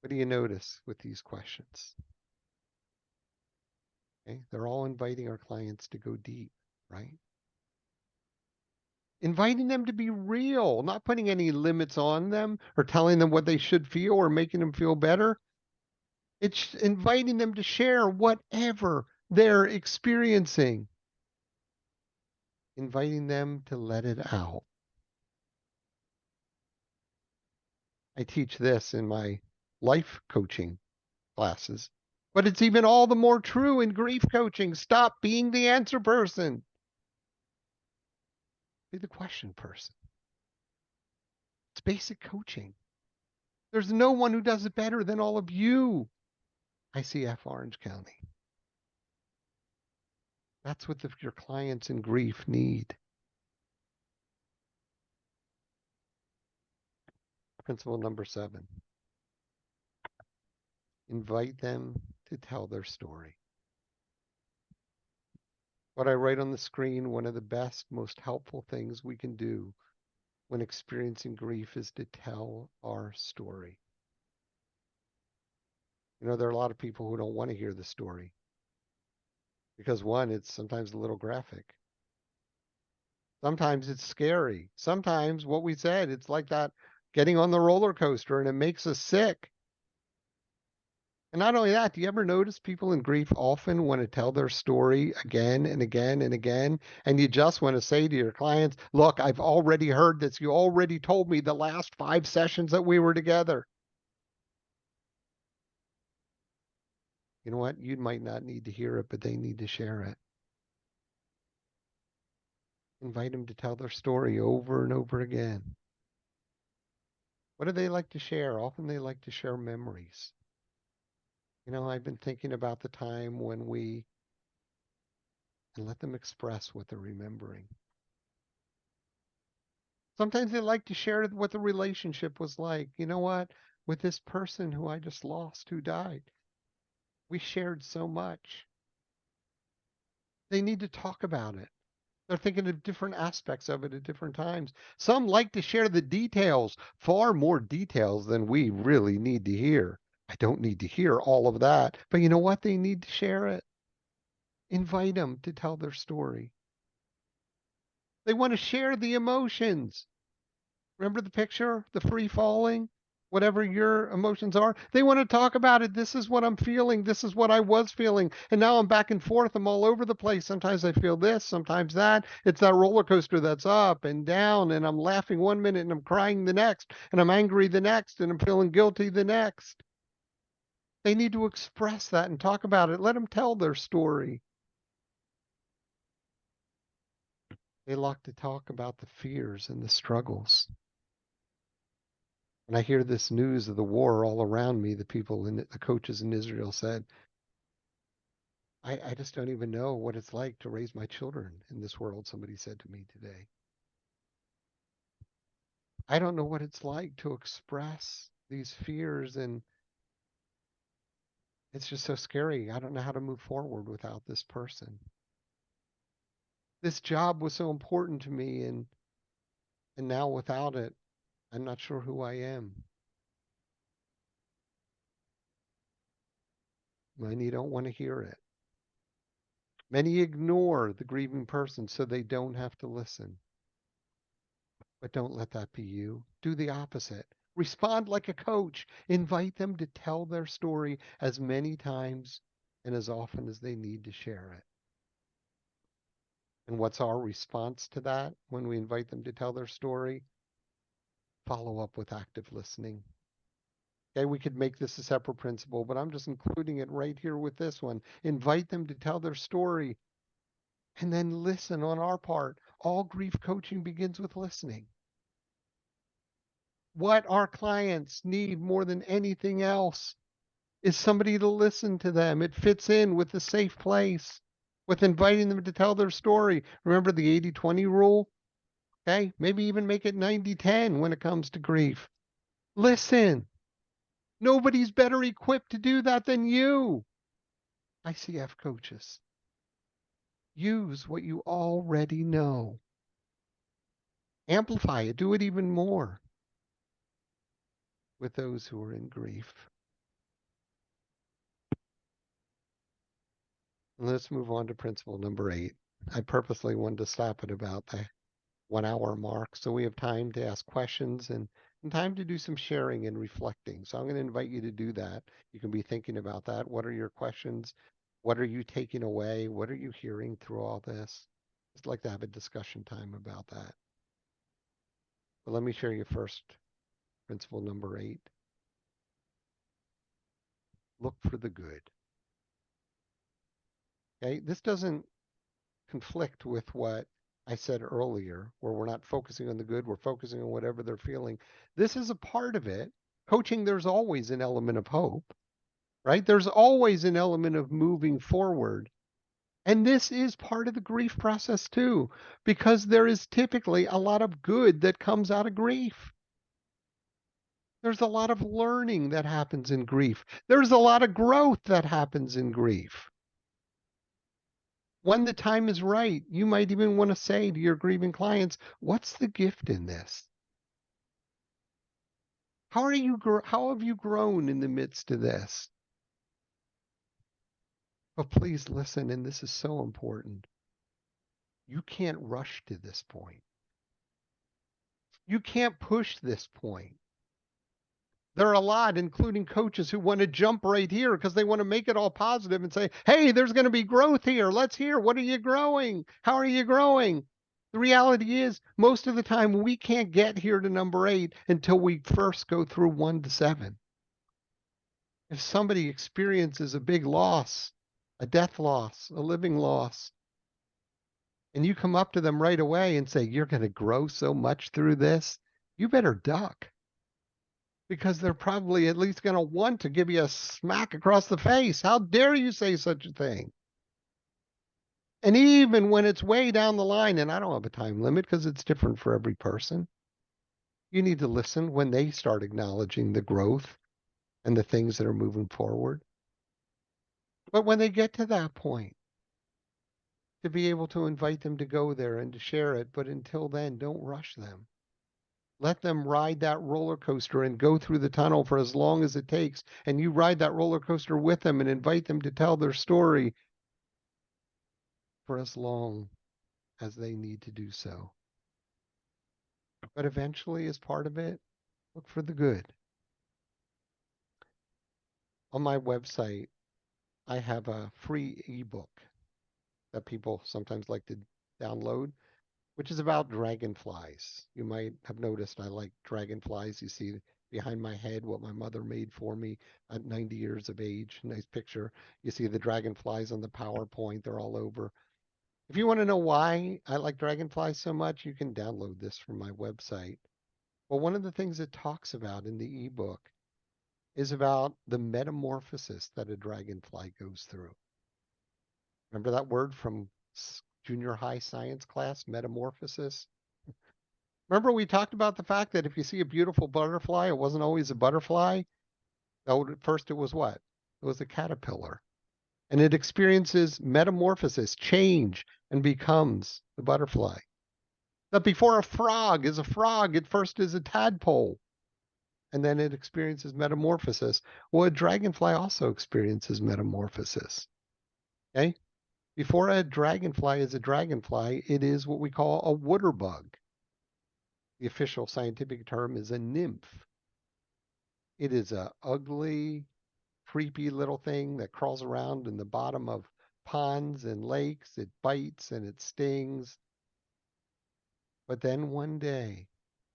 What do you notice with these questions? Okay, they're all inviting our clients to go deep, right? Inviting them to be real, not putting any limits on them or telling them what they should feel or making them feel better. It's inviting them to share whatever they're experiencing, inviting them to let it out. I teach this in my life coaching classes, but it's even all the more true in grief coaching. Stop being the answer person. Be the question person. It's basic coaching. There's no one who does it better than all of you. ICF Orange County. That's what your clients in grief need. Principle number 7. Invite them to tell their story. What I write on the screen, one of the best, most helpful things we can do when experiencing grief is to tell our story. You know, there are a lot of people who don't want to hear the story because, one, it's sometimes a little graphic. Sometimes it's scary. Sometimes what we said, it's like that getting on the roller coaster and it makes us sick. And not only that, do you ever notice people in grief often want to tell their story again and again and again? And you just want to say to your clients, look, I've already heard this. You already told me the last 5 sessions that we were together. You know what? You might not need to hear it, but they need to share it. Invite them to tell their story over and over again. What do they like to share? Often they like to share memories. I've been thinking about the time when and let them express what they're remembering. Sometimes they like to share what the relationship was like. You know what? With this person who I just lost, who died, we shared so much. They need to talk about it. They're thinking of different aspects of it at different times. Some like to share the details, far more details than we really need to hear. I don't need to hear all of that, but you know what? They need to share it. Invite them to tell their story. They want to share the emotions. Remember the picture, the free falling, whatever your emotions are? They want to talk about it. This is what I'm feeling. This is what I was feeling. And now I'm back and forth. I'm all over the place. Sometimes I feel this, sometimes that. It's that roller coaster that's up and down. And I'm laughing one minute and I'm crying the next. And I'm angry the next. And I'm feeling guilty the next. They need to express that and talk about it. Let them tell their story. They like to talk about the fears and the struggles. When I hear this news of the war all around me, the coaches in Israel said, I just don't even know what it's like to raise my children in this world, somebody said to me today. I don't know what it's like to express these fears, and it's just so scary. I don't know how to move forward without this person. This job was so important to me, and now without it, I'm not sure who I am. Many don't want to hear it. Many ignore the grieving person so they don't have to listen. But don't let that be you. Do the opposite. Respond like a coach. Invite them to tell their story as many times and as often as they need to share it. And what's our response to that when we invite them to tell their story? Follow up with active listening. Okay, we could make this a separate principle, but I'm just including it right here with this one. Invite them to tell their story and then listen on our part. All grief coaching begins with listening. What our clients need more than anything else is somebody to listen to them. It fits in with the safe place, with inviting them to tell their story. Remember the 80-20 rule? Okay, maybe even make it 90-10 when it comes to grief. Listen. Nobody's better equipped to do that than you. ICF coaches. Use what you already know. Amplify it. Do it even more with those who are in grief. Let's move on to principle number 8. I purposely wanted to stop at about the 1 hour mark so we have time to ask questions and time to do some sharing and reflecting. So I'm going to invite you to do that. You can be thinking about that. What are your questions? What are you taking away? What are you hearing through all this? Just like to have a discussion time about that. But let me share you first principle number 8. Look for the good. Okay, this doesn't conflict with what I said earlier, where we're not focusing on the good, we're focusing on whatever they're feeling. This is a part of it. Coaching, there's always an element of hope, right? There's always an element of moving forward. And this is part of the grief process too, because there is typically a lot of good that comes out of grief. There's a lot of learning that happens in grief. There's a lot of growth that happens in grief. When the time is right, you might even want to say to your grieving clients, what's the gift in this? How have you grown in the midst of this? But please listen, and this is so important. You can't rush to this point. You can't push this point. There are a lot, including coaches who want to jump right here because they want to make it all positive and say, hey, there's going to be growth here. Let's hear. What are you growing? How are you growing? The reality is, most of the time, we can't get here to number 8 until we first go through 1 to 7. If somebody experiences a big loss, a death loss, a living loss, and you come up to them right away and say, you're going to grow so much through this, you better duck. Because they're probably at least going to want to give you a smack across the face. How dare you say such a thing? And even when it's way down the line, and I don't have a time limit because it's different for every person, you need to listen when they start acknowledging the growth and the things that are moving forward. But when they get to that point, to be able to invite them to go there and to share it. But until then, don't rush them. Let them ride that roller coaster and go through the tunnel for as long as it takes. And you ride that roller coaster with them and invite them to tell their story for as long as they need to do so. But eventually, as part of it, look for the good. On my website, I have a free ebook that people sometimes like to download, which is about dragonflies. You might have noticed I like dragonflies. You see behind my head what my mother made for me at 90 years of age. Nice picture. You see the dragonflies on the PowerPoint. They're all over. If you want to know why I like dragonflies so much, you can download this from my website. Well, one of the things it talks about in the ebook is about the metamorphosis that a dragonfly goes through. Remember that word from junior high science class, metamorphosis? Remember we talked about the fact that if you see a beautiful butterfly, it wasn't always a butterfly? Oh, at first it was what? It was a caterpillar. And it experiences metamorphosis, change, and becomes the butterfly. That before a frog is a frog, it first is a tadpole. And then it experiences metamorphosis. Well, a dragonfly also experiences metamorphosis. Okay? Before a dragonfly is a dragonfly, it is what we call a water bug. The official scientific term is a nymph. It is a ugly, creepy little thing that crawls around in the bottom of ponds and lakes. It bites and it stings. But then one day,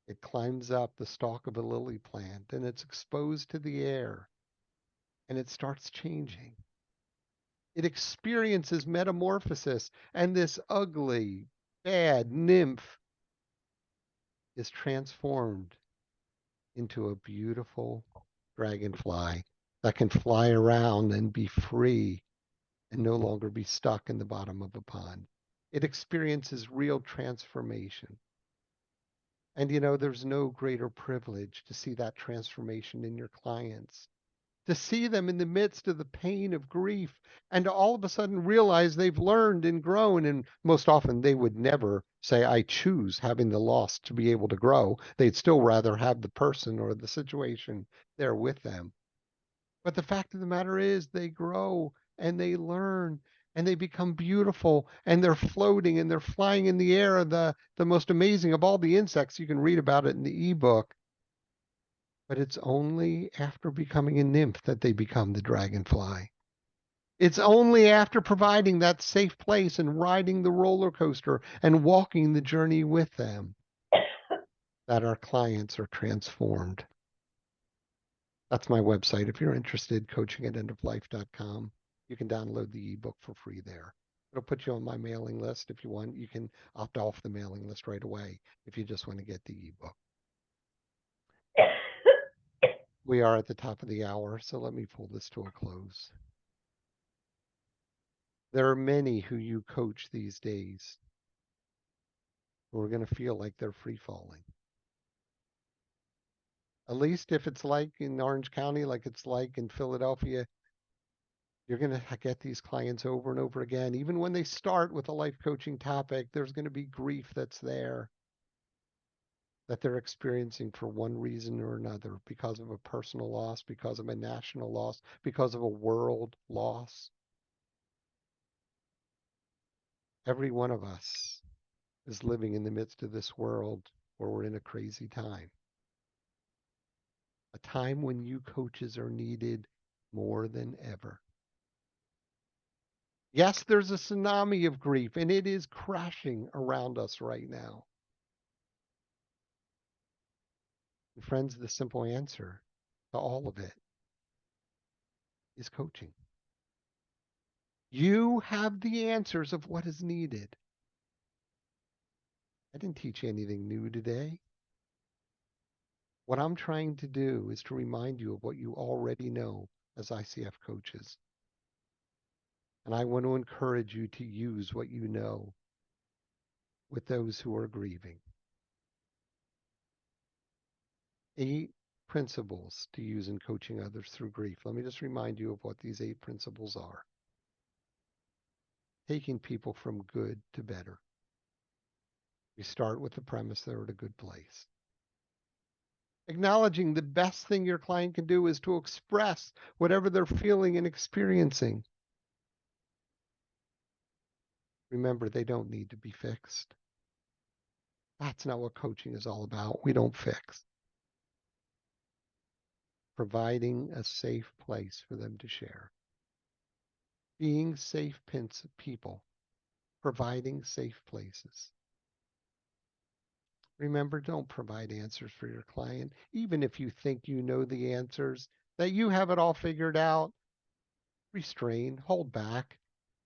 it climbs up the stalk of a lily plant and it's exposed to the air and it starts changing. It experiences metamorphosis, and this ugly, bad nymph is transformed into a beautiful dragonfly that can fly around and be free and no longer be stuck in the bottom of a pond. It experiences real transformation. And there's no greater privilege to see that transformation in your clients, to see them in the midst of the pain of grief and to all of a sudden realize they've learned and grown. And most often they would never say, I choose having the loss to be able to grow. They'd still rather have the person or the situation there with them. But the fact of the matter is they grow and they learn and they become beautiful and they're floating and they're flying in the air. The most amazing of all the insects, you can read about it in the ebook. But it's only after becoming a nymph that they become the dragonfly. It's only after providing that safe place and riding the roller coaster and walking the journey with them that our clients are transformed. That's my website. If you're interested, coachingatendoflife.com. You can download the ebook for free there. It'll put you on my mailing list. If you want, you can opt off the mailing list right away if you just want to get the ebook. We are at the top of the hour, so let me pull this to a close. There are many who you coach these days who are going to feel like they're free falling. At least if it's like in Orange County, like it's like in Philadelphia, you're going to get these clients over and over again. Even when they start with a life coaching topic, there's going to be grief that's there that they're experiencing for one reason or another, because of a personal loss, because of a national loss, because of a world loss. Every one of us is living in the midst of this world where we're in a crazy time. A time when you coaches are needed more than ever. Yes, there's a tsunami of grief, and it is crashing around us right now. And friends, the simple answer to all of it is coaching. You have the answers of what is needed. I didn't teach you anything new today. What I'm trying to do is to remind you of what you already know as ICF coaches. And I want to encourage you to use what you know with those who are grieving. 8 principles to use in coaching others through grief. Let me just remind you of what these 8 principles are. Taking people from good to better. We start with the premise they're at a good place. Acknowledging the best thing your client can do is to express whatever they're feeling and experiencing. Remember, they don't need to be fixed. That's not what coaching is all about. We don't fix. Providing a safe place for them to share. Being safe people. Providing safe places. Remember, don't provide answers for your client, even if you think you know the answers, that you have it all figured out. Restrain, hold back.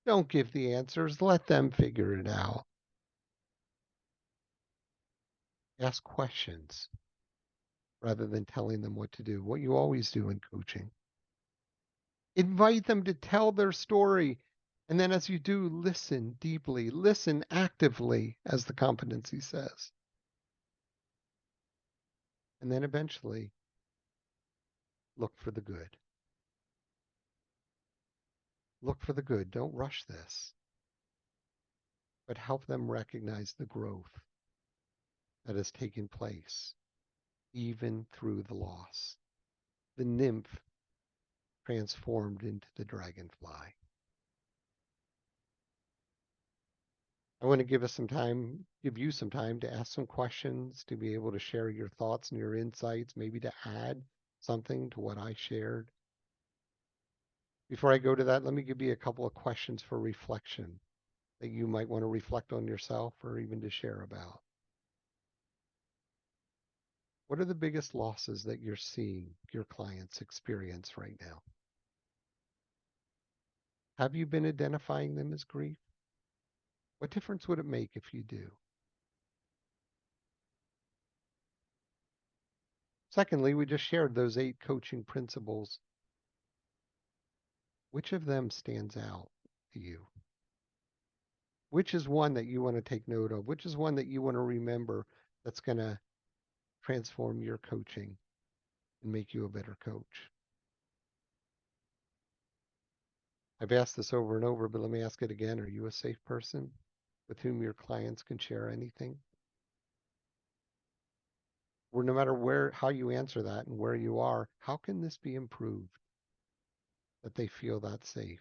Don't give the answers. Let them figure it out. Ask questions rather than telling them what to do, what you always do in coaching. Invite them to tell their story. And then as you do, listen deeply, listen actively, as the competency says. And then eventually, look for the good. Look for the good. Don't rush this, but help them recognize the growth that has taken place, even through the loss. The nymph transformed into the dragonfly. I want to give you some time to ask some questions, to be able to share your thoughts and your insights, maybe to add something to what I shared. Before I go to that, let me give you a couple of questions for reflection that you might want to reflect on yourself or even to share about. What are the biggest losses that you're seeing your clients experience right now? Have you been identifying them as grief? What difference would it make if you do? Secondly, we just shared those 8 coaching principles. Which of them stands out to you? Which is one that you want to take note of? Which is one that you want to remember that's going to transform your coaching and make you a better coach? I've asked this over and over, but let me ask it again. Are you a safe person with whom your clients can share anything? Or no matter how you answer that and where you are, how can this be improved that they feel that safe?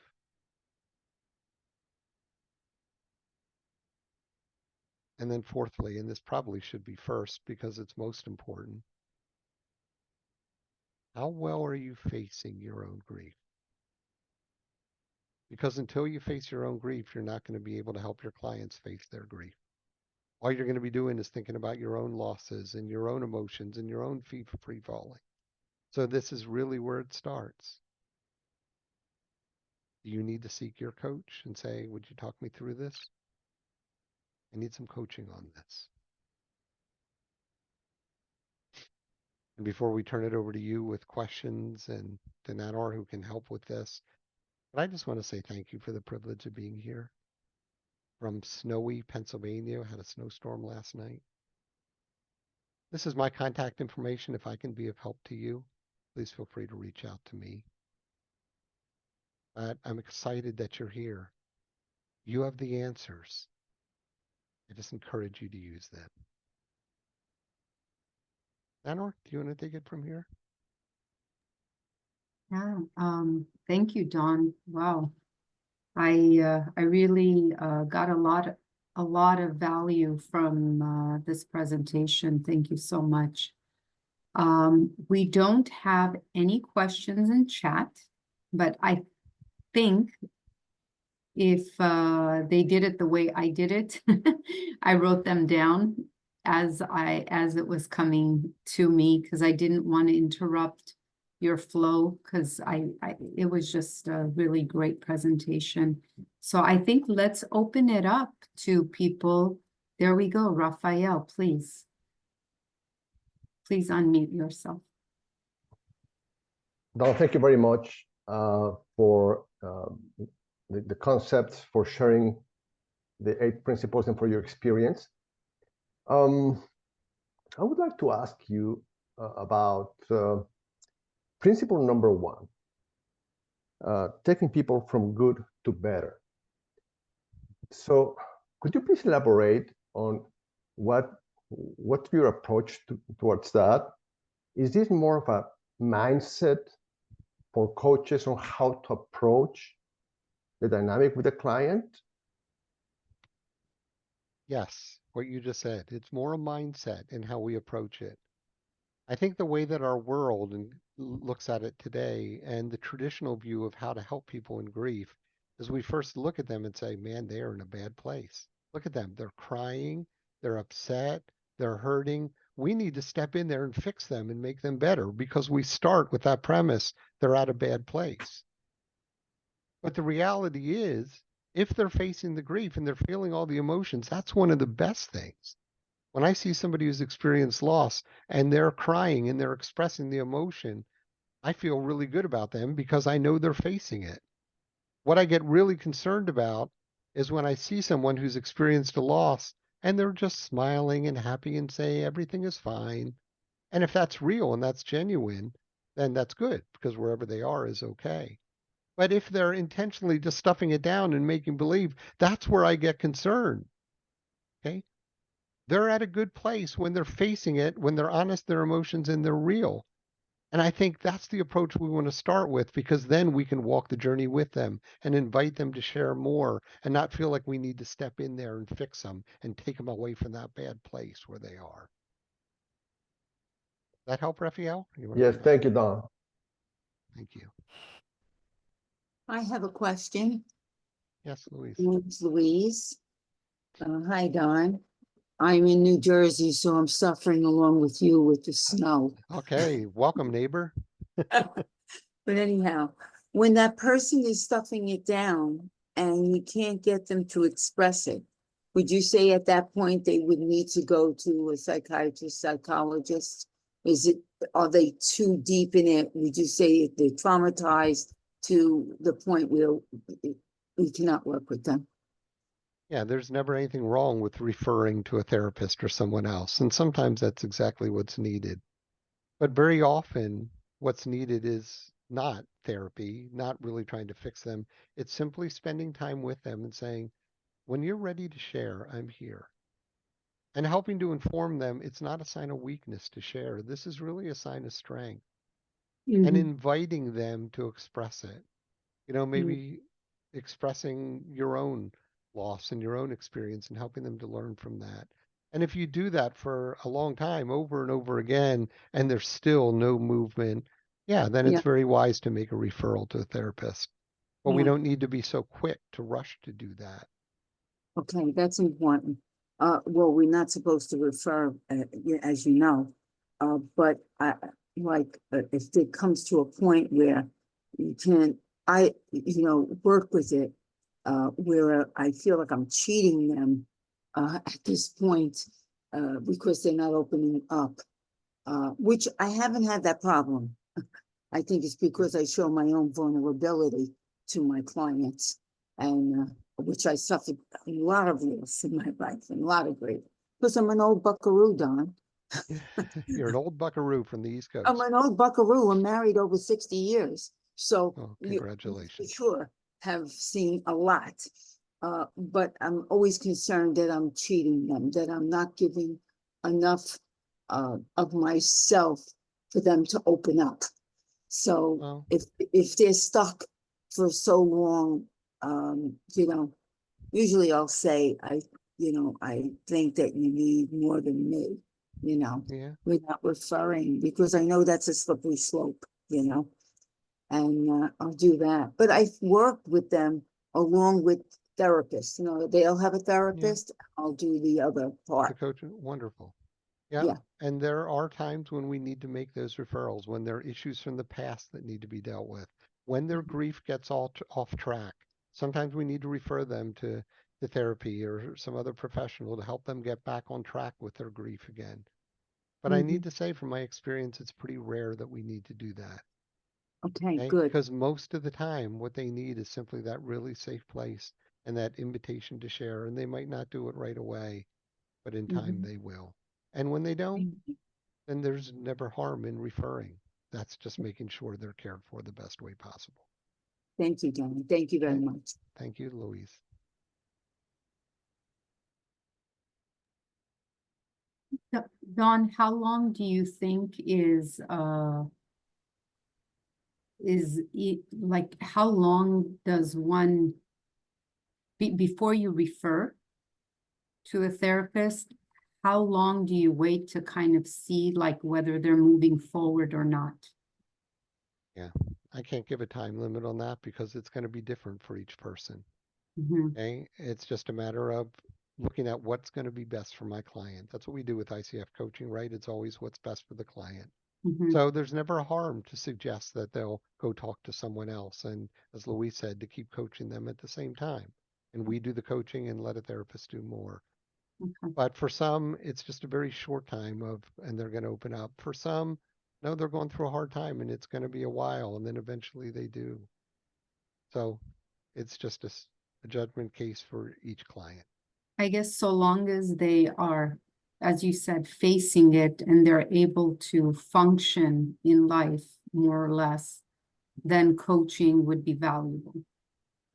And then fourthly, and this probably should be first because it's most important, how well are you facing your own grief? Because until you face your own grief, you're not going to be able to help your clients face their grief. All you're going to be doing is thinking about your own losses and your own emotions and your own feet free falling. So this is really where it starts. Do you need to seek your coach and say, would you talk me through this? I need some coaching on this. And before we turn it over to you with questions and to Nanor who can help with this, but I just want to say thank you for the privilege of being here. From snowy Pennsylvania, had a snowstorm last night. This is my contact information. If I can be of help to you, please feel free to reach out to me. But I'm excited that you're here. You have the answers. I just encourage you to use them. Nanor, do you want to take it from here? Yeah, thank you, Don. Wow. I really got a lot of value from this presentation. Thank you so much. We don't have any questions in chat, but I think if they did it the way I did it, I wrote them down as it was coming to me, because I didn't want to interrupt your flow, because it was just a really great presentation. So I think let's open it up to people. There we go, Raphael, please. Please unmute yourself. Don, thank you very much for the concepts, for sharing the 8 principles and for your experience. I would like to ask you about principle number 1, taking people from good to better. So could you please elaborate on what's your approach towards that? Is this more of a mindset for coaches on how to approach the dynamic with the client? Yes, what you just said. It's more a mindset in how we approach it. I think the way that our world looks at it today, and the traditional view of how to help people in grief, is we first look at them and say, man, they're in a bad place. Look at them. They're crying. They're upset. They're hurting. We need to step in there and fix them and make them better, because we start with that premise. They're at a bad place. But the reality is, if they're facing the grief and they're feeling all the emotions, that's one of the best things. When I see somebody who's experienced loss and they're crying and they're expressing the emotion, I feel really good about them because I know they're facing it. What I get really concerned about is when I see someone who's experienced a loss and they're just smiling and happy and say everything is fine. And if that's real and that's genuine, then that's good, because wherever they are is okay. But if they're intentionally just stuffing it down and making believe, that's where I get concerned. Okay? They're at a good place when they're facing it, when they're honest, their emotions, and they're real. And I think that's the approach we want to start with, because then we can walk the journey with them and invite them to share more and not feel like we need to step in there and fix them and take them away from that bad place where they are. That help, Raphael? Yes, thank you, Don. Thank you. I have a question. Yes, Louise. My name's Louise. Hi, Don. I'm in New Jersey, so I'm suffering along with you with the snow. Okay, welcome, neighbor. But anyhow, when that person is stuffing it down and you can't get them to express it, would you say at that point they would need to go to a psychiatrist, psychologist? Are they too deep in it? Would you say they're traumatized to the point where we cannot work with them? Yeah, there's never anything wrong with referring to a therapist or someone else. And sometimes that's exactly what's needed. But very often what's needed is not therapy, not really trying to fix them. It's simply spending time with them and saying, when you're ready to share, I'm here. And helping to inform them, it's not a sign of weakness to share. This is really a sign of strength. And inviting them to express it. You know, maybe expressing your own loss and your own experience and helping them to learn from that. And if you do that for a long time, over and over again, and there's still no movement, then it's very wise to make a referral to a therapist. But we don't need to be so quick to rush to do that. Okay, that's important. Well, we're not supposed to refer, as you know, but if it comes to a point where you can't, work with it, where I feel like I'm cheating them at this point because they're not opening up, which I haven't had that problem. I think it's because I show my own vulnerability to my clients, and which I suffered a lot of loss in my life and a lot of grief. Because I'm an old buckaroo, Don. You're an old buckaroo from the East Coast. I'm an old buckaroo. I'm married over 60 years. So congratulations. you sure have seen a lot. But I'm always concerned that I'm cheating them, that I'm not giving enough of myself for them to open up. So if they're stuck for so long, usually I'll say, I think that you need more than me. you know, Yeah. without referring, because I know that's a slippery slope, you know. And I'll do that. But I've worked with them along with therapists, you know, they'll have a therapist, I'll do the other The part. coach, wonderful. Yeah. Yeah. And there are times when we need to make those referrals, when there are issues from the past that need to be dealt with, when their grief gets all off track. Sometimes we need to refer them to the therapy or some other professional to help them get back on track with their grief again. But I need to say, from my experience, it's pretty rare that we need to do that. Okay, Okay? good. Because most of the time, what they need is simply that really safe place and that invitation to share. And they might not do it right away, but in time they will. And when they don't, then there's never harm in referring. That's just making sure they're cared for the best way possible. Thank you, Danny. Thank you very Okay. much. Thank you, Louise. Dawn, how long do you think is like, how long does one before you refer to a therapist, how long do you wait to kind of see like whether they're moving forward or not? Yeah, I can't give a time limit on that because it's going to be different for each person. Mhm, Okay, it's just a matter of looking at what's going to be best for my client. That's what we do with ICF coaching, right? It's always what's best for the client. mhm. So there's never a harm to suggest that they'll go talk to someone else. And as Louise said, to keep coaching them at the same time. And we do the coaching and let a therapist do more. Okay. But for some, it's just a very short time and they're going to open up. For some, no, they're going through a hard time and it's going to be a while, and then eventually they do. So it's just a judgment case for each client. I guess so long as they are, as you said, facing it and they're able to function in life more or less, then coaching would be valuable.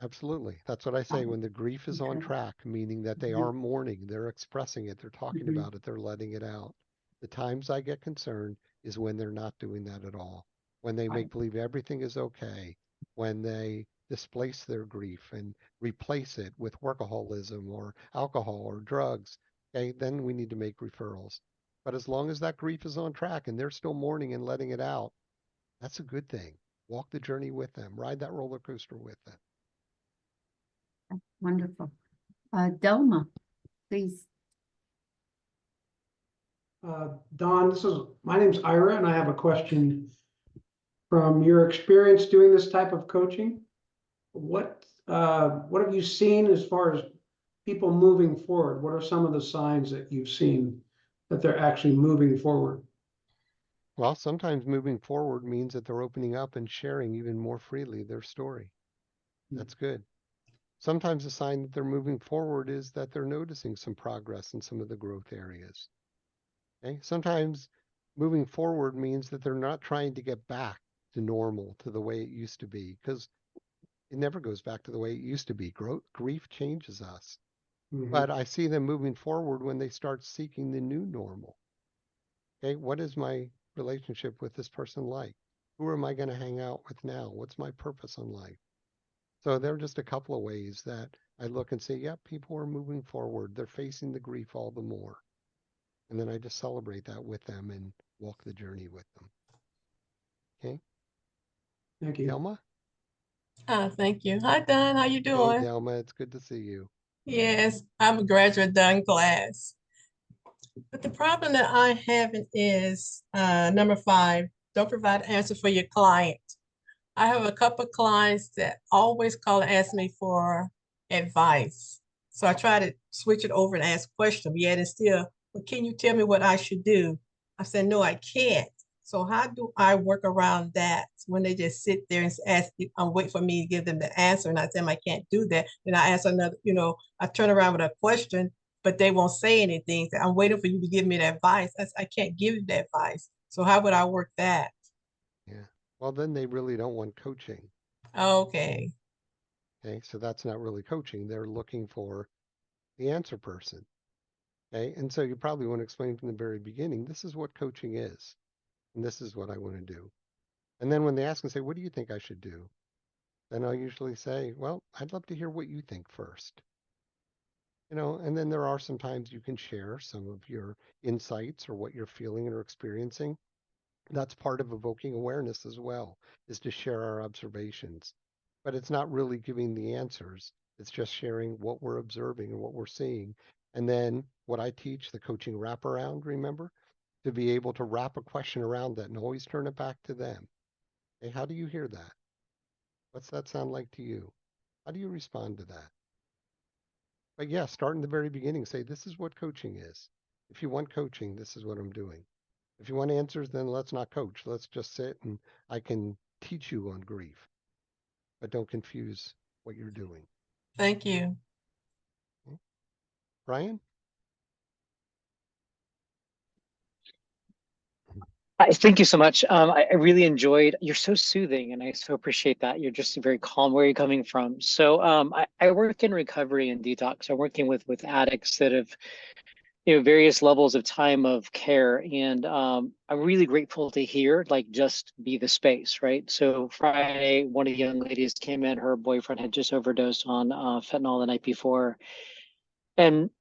Absolutely. That's what I say. When the grief is on Okay. track, meaning that they Mhm. are mourning, they're expressing it, they're talking Mhm. about it, they're letting it out. The times I get concerned is when they're not doing that at all. When they make Right. believe everything is okay, when they displace their grief and replace it with workaholism or alcohol or drugs, okay, then we need to make referrals. But as long as that grief is on track and they're still mourning and letting it out, that's a good thing. Walk the journey with them, ride that roller coaster with them. Wonderful. Delma, please. Don, my name's Ira, and I have a question. From your experience doing this type of coaching, what have you seen as far as people moving forward? What are some of the signs that you've seen that they're actually moving forward? Well, sometimes moving forward means that they're opening up and sharing even more freely their story. That's good. Sometimes a sign that they're moving forward is that they're noticing some progress in some of the growth areas. Okay? Sometimes moving forward means that they're not trying to get back to normal, to the way it used to be, because it never goes back to the way it used to be. Grief changes us. But I see them moving forward when they start seeking the new normal. Okay, what is my relationship with this person like? Who am I going to hang out with now? What's my purpose in life? So there are just a couple of ways that I look and say, yep, people are moving forward. They're facing the grief all the more. And then I just celebrate that with them and walk the journey with them. Okay, Thank you. Delma? Thank you. Hi, Don. How you Hey, doing? Delma, it's good to see you. Yes, I'm a graduate Dunn class. But the problem that I have is number 5, don't provide answer for your client. I have a couple of clients that always call and ask me for advice. So I try to switch it over and ask questions, yet and still, well, can you tell me what I should do? I said, no, I can't. So how do I work around that when they just sit there and ask, wait for me to give them the answer, and I tell them I can't do that. Then I ask another, I turn around with a question, but they won't say anything. I'm waiting for you to give me the advice. I can't give you that advice. So how would I work that? Yeah. Well, then they really don't want coaching. Okay. Okay, so that's not really coaching. They're looking for the answer person. Okay, and so you probably want to explain from the very beginning, this is what coaching is, and this is what I want to do. And then when they ask and say, what do you think I should do? Then I'll usually say, well, I'd love to hear what you think first. You know, and then there are some times you can share some of your insights or what you're feeling or experiencing. That's part of evoking awareness as well, is to share our observations. But it's not really giving the answers. It's just sharing what we're observing and what we're seeing. And then what I teach, the coaching wraparound, remember, to be able to wrap a question around that and always turn it back to them. Hey, how do you hear that? What's that sound like to you? How do you respond to that? But yeah, start in the very beginning. Say, this is what coaching is. If you want coaching, this is what I'm doing. If you want answers, then let's not coach. Let's just sit and I can teach you on grief, but don't confuse what you're doing. Thank you. Okay. Brian? Thank you so much. I really enjoyed, you're so soothing and I so appreciate that. You're just very calm where you're coming from. So I work in recovery and detox. I'm working with addicts that have, various levels of time of care. And I'm really grateful to hear, like, just be the space, right? So Friday, one of the young ladies came in, her boyfriend had just overdosed on fentanyl the night before. And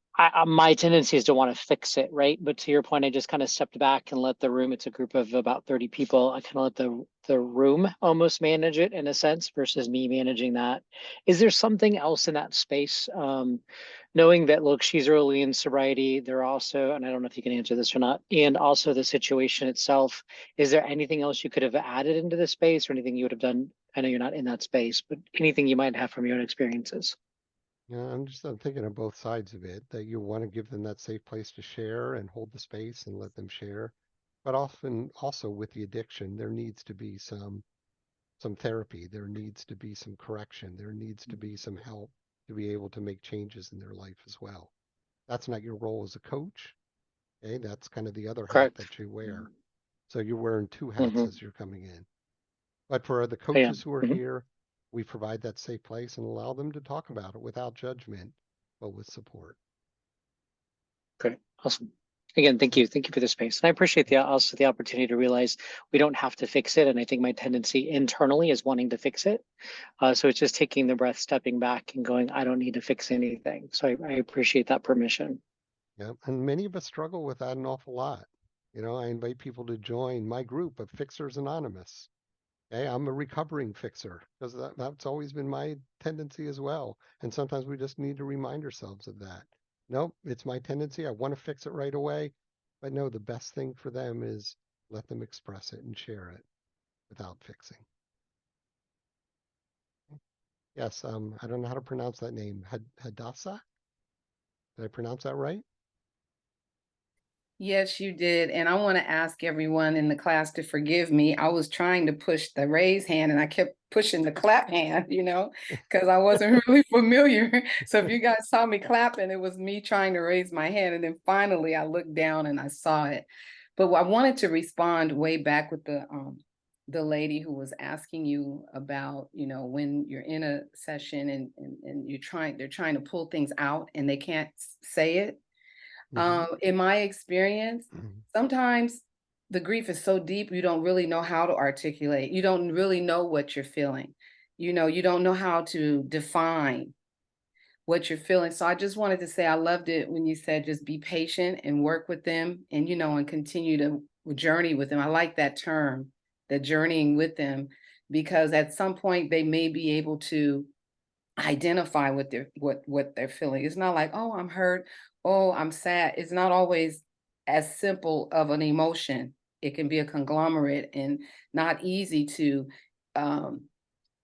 my tendency is to want to fix it, right? But to your point, I just kind of stepped back and let the room. It's a group of about 30 people. I kind of let the room almost manage it in a sense versus me managing that. Is there something else in that space? Knowing that, look, she's early in sobriety. They're also, and I don't know if you can answer this or not, and also the situation itself. Is there anything else you could have added into the space or anything you would have done? I know you're not in that space, but anything you might have from your own experiences? Yeah, I'm thinking of both sides of it, that you want to give them that safe place to share and hold the space and let them share. But often also with the addiction, there needs to be some therapy. There needs to be some correction. There needs to be some help to be able to make changes in their life as well. That's not your role as a coach. Okay, that's kind of the other hat Correct. that you wear. So you're wearing two hats Mm-hmm. as you're coming in. But for the I am. coaches who are Mhm. here, we provide that safe place and allow them to talk about it without judgment, but with support. Great. Awesome. Again, thank you. Thank you for the space. And I appreciate also the opportunity to realize we don't have to fix it. And I think my tendency internally is wanting to fix it. So it's just taking the breath, stepping back and going, I don't need to fix anything. So I appreciate that permission. Yeah, and many of us struggle with that an awful lot. You know, I invite people to join my group of Fixers Anonymous. Okay, I'm a recovering fixer because that's always been my tendency as well. And sometimes we just need to remind ourselves of that. Nope, it's my tendency. I want to fix it right away. But no, the best thing for them is let them express it and share it without fixing. Yes, I don't know how to pronounce that name. Hadassah? Did I pronounce that right? Yes, you did. And I want to ask everyone in the class to forgive me. I was trying to push the raise hand and I kept pushing the clap hand, because I wasn't really familiar. So if you guys saw me clapping, it was me trying to raise my hand. And then finally I looked down and I saw it. But I wanted to respond way back with the lady who was asking you about, when you're in a session and they're trying to pull things out and they can't say it. In my experience, sometimes the grief is so deep, you don't really know how to articulate. You don't really know what you're feeling. You don't know how to define what you're feeling. So I just wanted to say I loved it when you said just be patient and work with them and continue to journey with them. I like that term, the journeying with them, because at some point they may be able to identify what they're feeling. It's not like, oh, I'm hurt, oh, I'm sad. It's not always as simple of an emotion. It can be a conglomerate and not easy um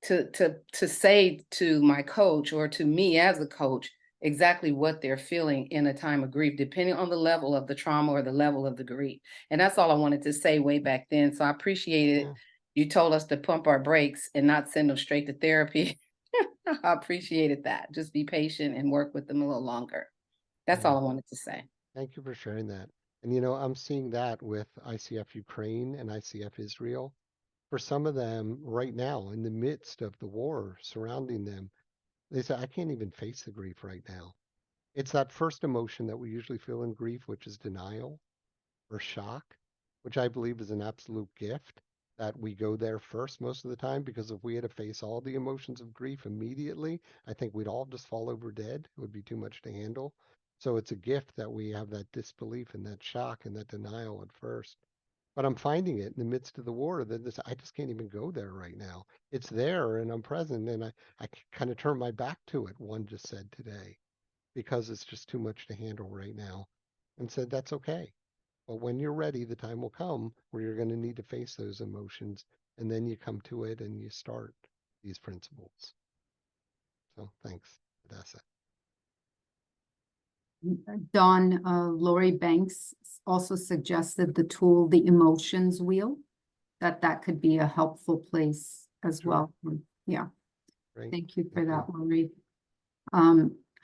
to say to my coach or to me as a coach exactly what they're feeling in a time of grief, depending on the level of the trauma or the level of the grief. And that's all I wanted to say way back then. So I appreciate it. Yeah. You told us to pump our brakes and not send them straight to therapy. I appreciated that. Just be patient and work with them a little longer. That's Yeah. all I wanted to say. Thank you for sharing that. And I'm seeing that with ICF Ukraine and ICF Israel. For some of them right now, in the midst of the war surrounding them, they say, I can't even face the grief right now. It's that first emotion that we usually feel in grief, which is denial or shock, which I believe is an absolute gift. that we go there first most of the time, because if we had to face all the emotions of grief immediately, I think we'd all just fall over dead. It would be too much to handle. So it's a gift that we have that disbelief and that shock and that denial at first. But I'm finding it in the midst of the war that I just can't even go there right now. It's there and I'm present, and I kind of turn my back to it, one just said today, because it's just too much to handle right now, and said that's okay. But when you're ready, the time will come where you're going to need to face those emotions, and then you come to it and you start these principles. So thanks, Odessa. Don, Lori Banks also suggested the tool, the emotions wheel, that could be a helpful place as Sure. well. Yeah, Great. thank you for Thank you. that, Lori.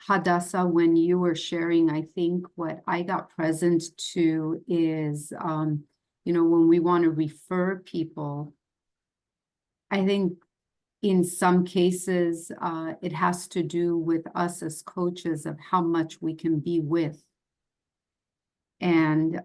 Hadassah, when you were sharing, I think what I got present to is, when we want to refer people, I think in some cases, it has to do with us as coaches of how much we can be with. And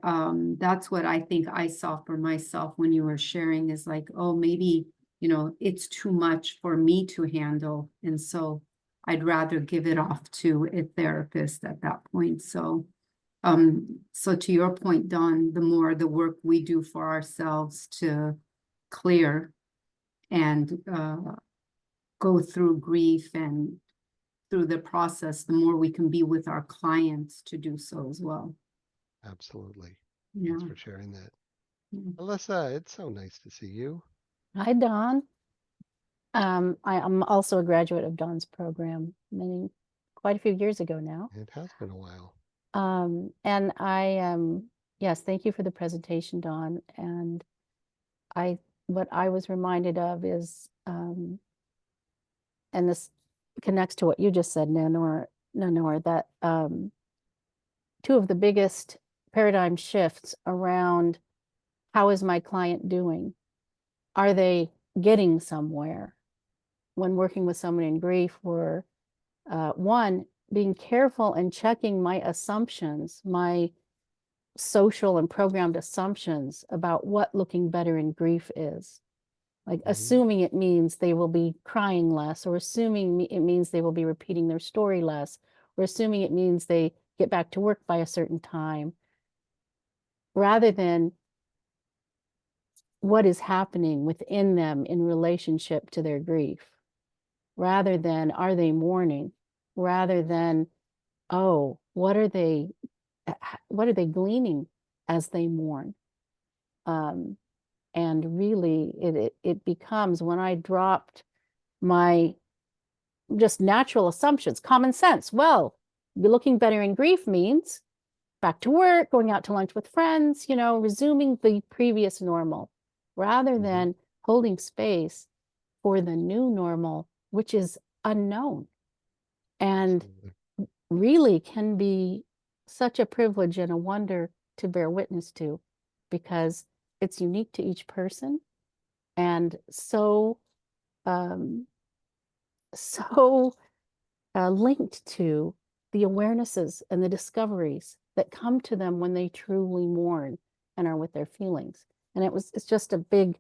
that's what I think I saw for myself when you were sharing, is like, oh, maybe, it's too much for me to handle. And so I'd rather give it off to a therapist at that point. So to your point, Dawn, the more the work we do for ourselves to clear and go through grief and through the process, the more we can be with our clients to do so as well. Absolutely. Yeah. Thanks for sharing that. Yeah. Alyssa, it's so nice to see you. Hi, Dawn. I am also a graduate of Dawn's program quite a few years ago now. It has been a while. And yes, thank you for the presentation, Dawn. And what I was reminded of is, and this connects to what you just said, Nanor, that two of the biggest paradigm shifts around how is my client doing? Are they getting somewhere? When working with someone in grief, were one, being careful and checking my assumptions, my social and programmed assumptions about what looking better in grief is. Like assuming it means they will be crying less, or assuming it means they will be repeating their story less, or assuming it means they get back to work by a certain time, rather than what is happening within them in relationship to their grief, rather than are they mourning, rather than, oh, what are they gleaning as they mourn? And really it becomes, when I dropped my just natural assumptions, common sense, well, looking better in grief means back to work, going out to lunch with friends, resuming the previous normal, rather than holding space for the new normal, which is unknown and really can be such a privilege and a wonder to bear witness to, because it's unique to each person and so linked to the awarenesses and the discoveries that come to them when they truly mourn and are with their feelings. And it's just a big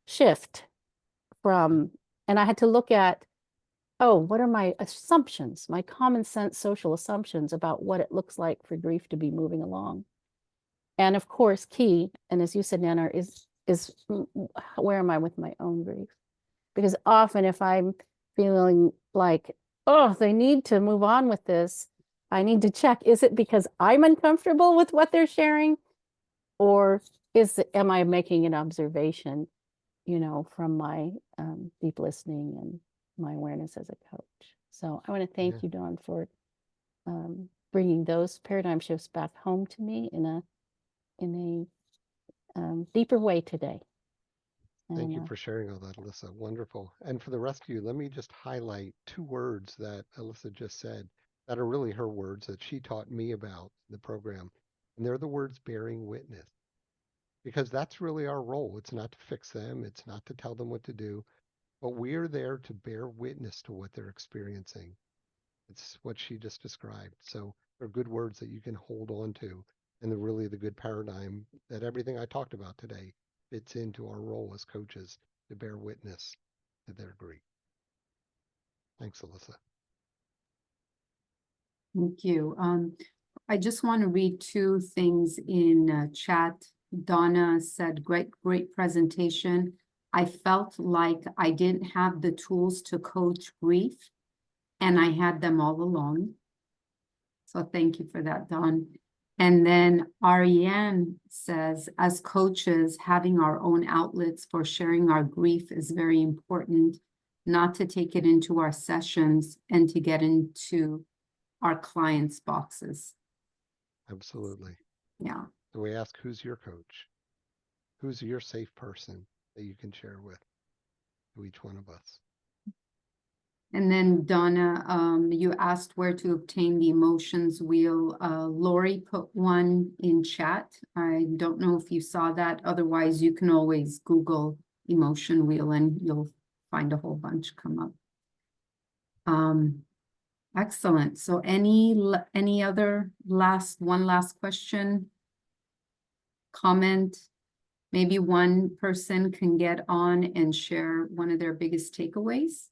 shift from, and I had to look at, oh, what are my assumptions, my common sense social assumptions about what it looks like for grief to be moving along. And of course, key, and as you said, Nana, is where am I with my own grief? Because often if I'm feeling like, oh, they need to move on with this, I need to check, is it because I'm uncomfortable with what they're sharing? Or am I making an observation, from my deep listening and my awareness as a coach? So I want to thank you, Dawn, for bringing those paradigm shifts back home to me in a deeper way today. Thank you for sharing all that, Alyssa. Wonderful. And for the rest of you, let me just highlight two words that Alyssa just said that are really her words that she taught me about the program. And they're the words bearing witness. Because that's really our role. It's not to fix them. It's not to tell them what to do, but we're there to bear witness to what they're experiencing. It's what she just described. So they're good words that you can hold on to, and they're really the good paradigm that everything I talked about today fits into our role as coaches to bear witness to their grief. Thanks, Alyssa. Thank you. I just want to read two things in chat. Donna said, great presentation. I felt like I didn't have the tools to coach grief, and I had them all along. So thank you for that, Dawn. And then Ariane says, as coaches, having our own outlets for sharing our grief is very important, not to take it into our sessions and to get into our clients' boxes. Absolutely. Yeah. So we ask, who's your coach? Who's your safe person that you can share with to each one of us? And then Donna, you asked where to obtain the emotions wheel. Lori put one in chat. I don't know if you saw that. Otherwise, you can always Google emotion wheel and you'll find a whole bunch come up. Excellent. So any other one last question, comment? Maybe one person can get on and share one of their biggest takeaways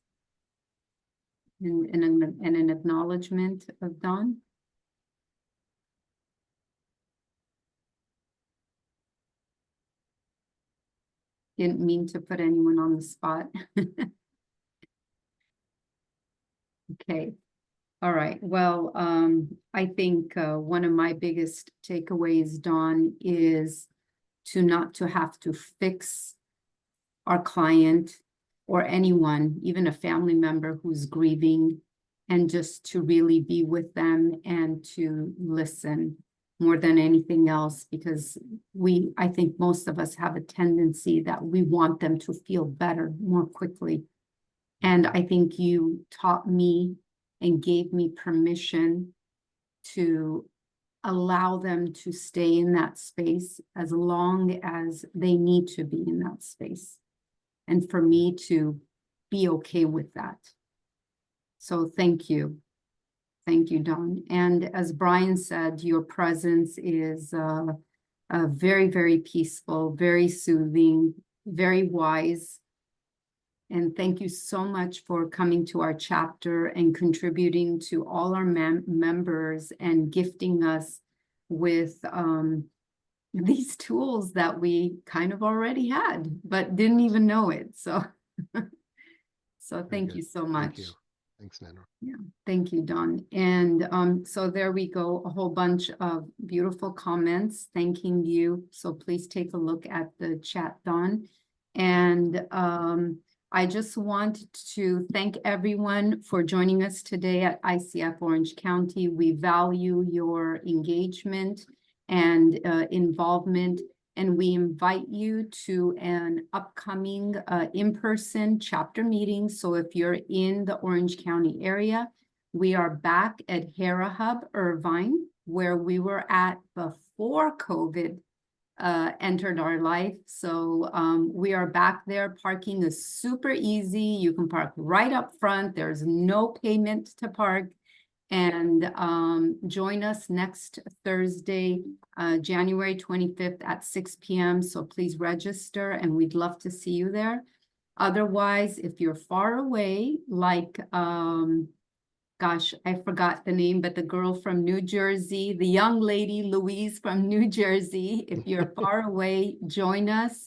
and an acknowledgement of Dawn. Didn't mean to put anyone on the spot. Okay. All right. Well, I think one of my biggest takeaways, Dawn, is not to have to fix our client or anyone, even a family member who's grieving, and just to really be with them and to listen more than anything else, because I think most of us have a tendency that we want them to feel better more quickly. And I think you taught me and gave me permission to allow them to stay in that space as long as they need to be in that space. And for me to be okay with that. So thank you. Thank you, Dawn. And as Brian said, your presence is very, very peaceful, very soothing, very wise. And thank you so much for coming to our chapter and contributing to all our members and gifting us with these tools that we kind of already had, but didn't even know it. So, thank you so much. Thank you. Thanks, Nano. Yeah, thank you, Dawn. And so there we go, a whole bunch of beautiful comments thanking you. So please take a look at the chat, Dawn. And I just want to thank everyone for joining us today at ICF Orange County. We value your engagement and involvement, and we invite you to an upcoming in-person chapter meeting. So if you're in the Orange County area, we are back at Hera Hub Irvine, where we were at before COVID entered our life. So we are back there. Parking is super easy. You can park right up front. There's no payment to park. And join us next Thursday, January 25th at 6 p.m. So please register and we'd love to see you there. Otherwise, if you're far away, like gosh, I forgot the name, but the girl from New Jersey, the young lady, Louise from New Jersey. If you're far away, join us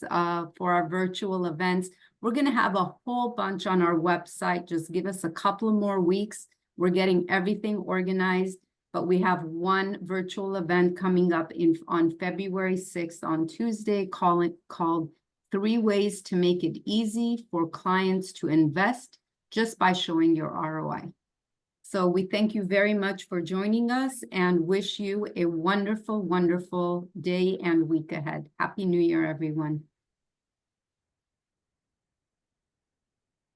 for our virtual events. We're going to have a whole bunch on our website. Just give us a couple of more weeks. We're getting everything organized, but we have one virtual event coming up on February 6th on Tuesday called 3 Ways to Make It Easy for Clients to Invest Just by Showing Your ROI. So we thank you very much for joining us and wish you a wonderful, wonderful day and week ahead. Happy New Year, everyone.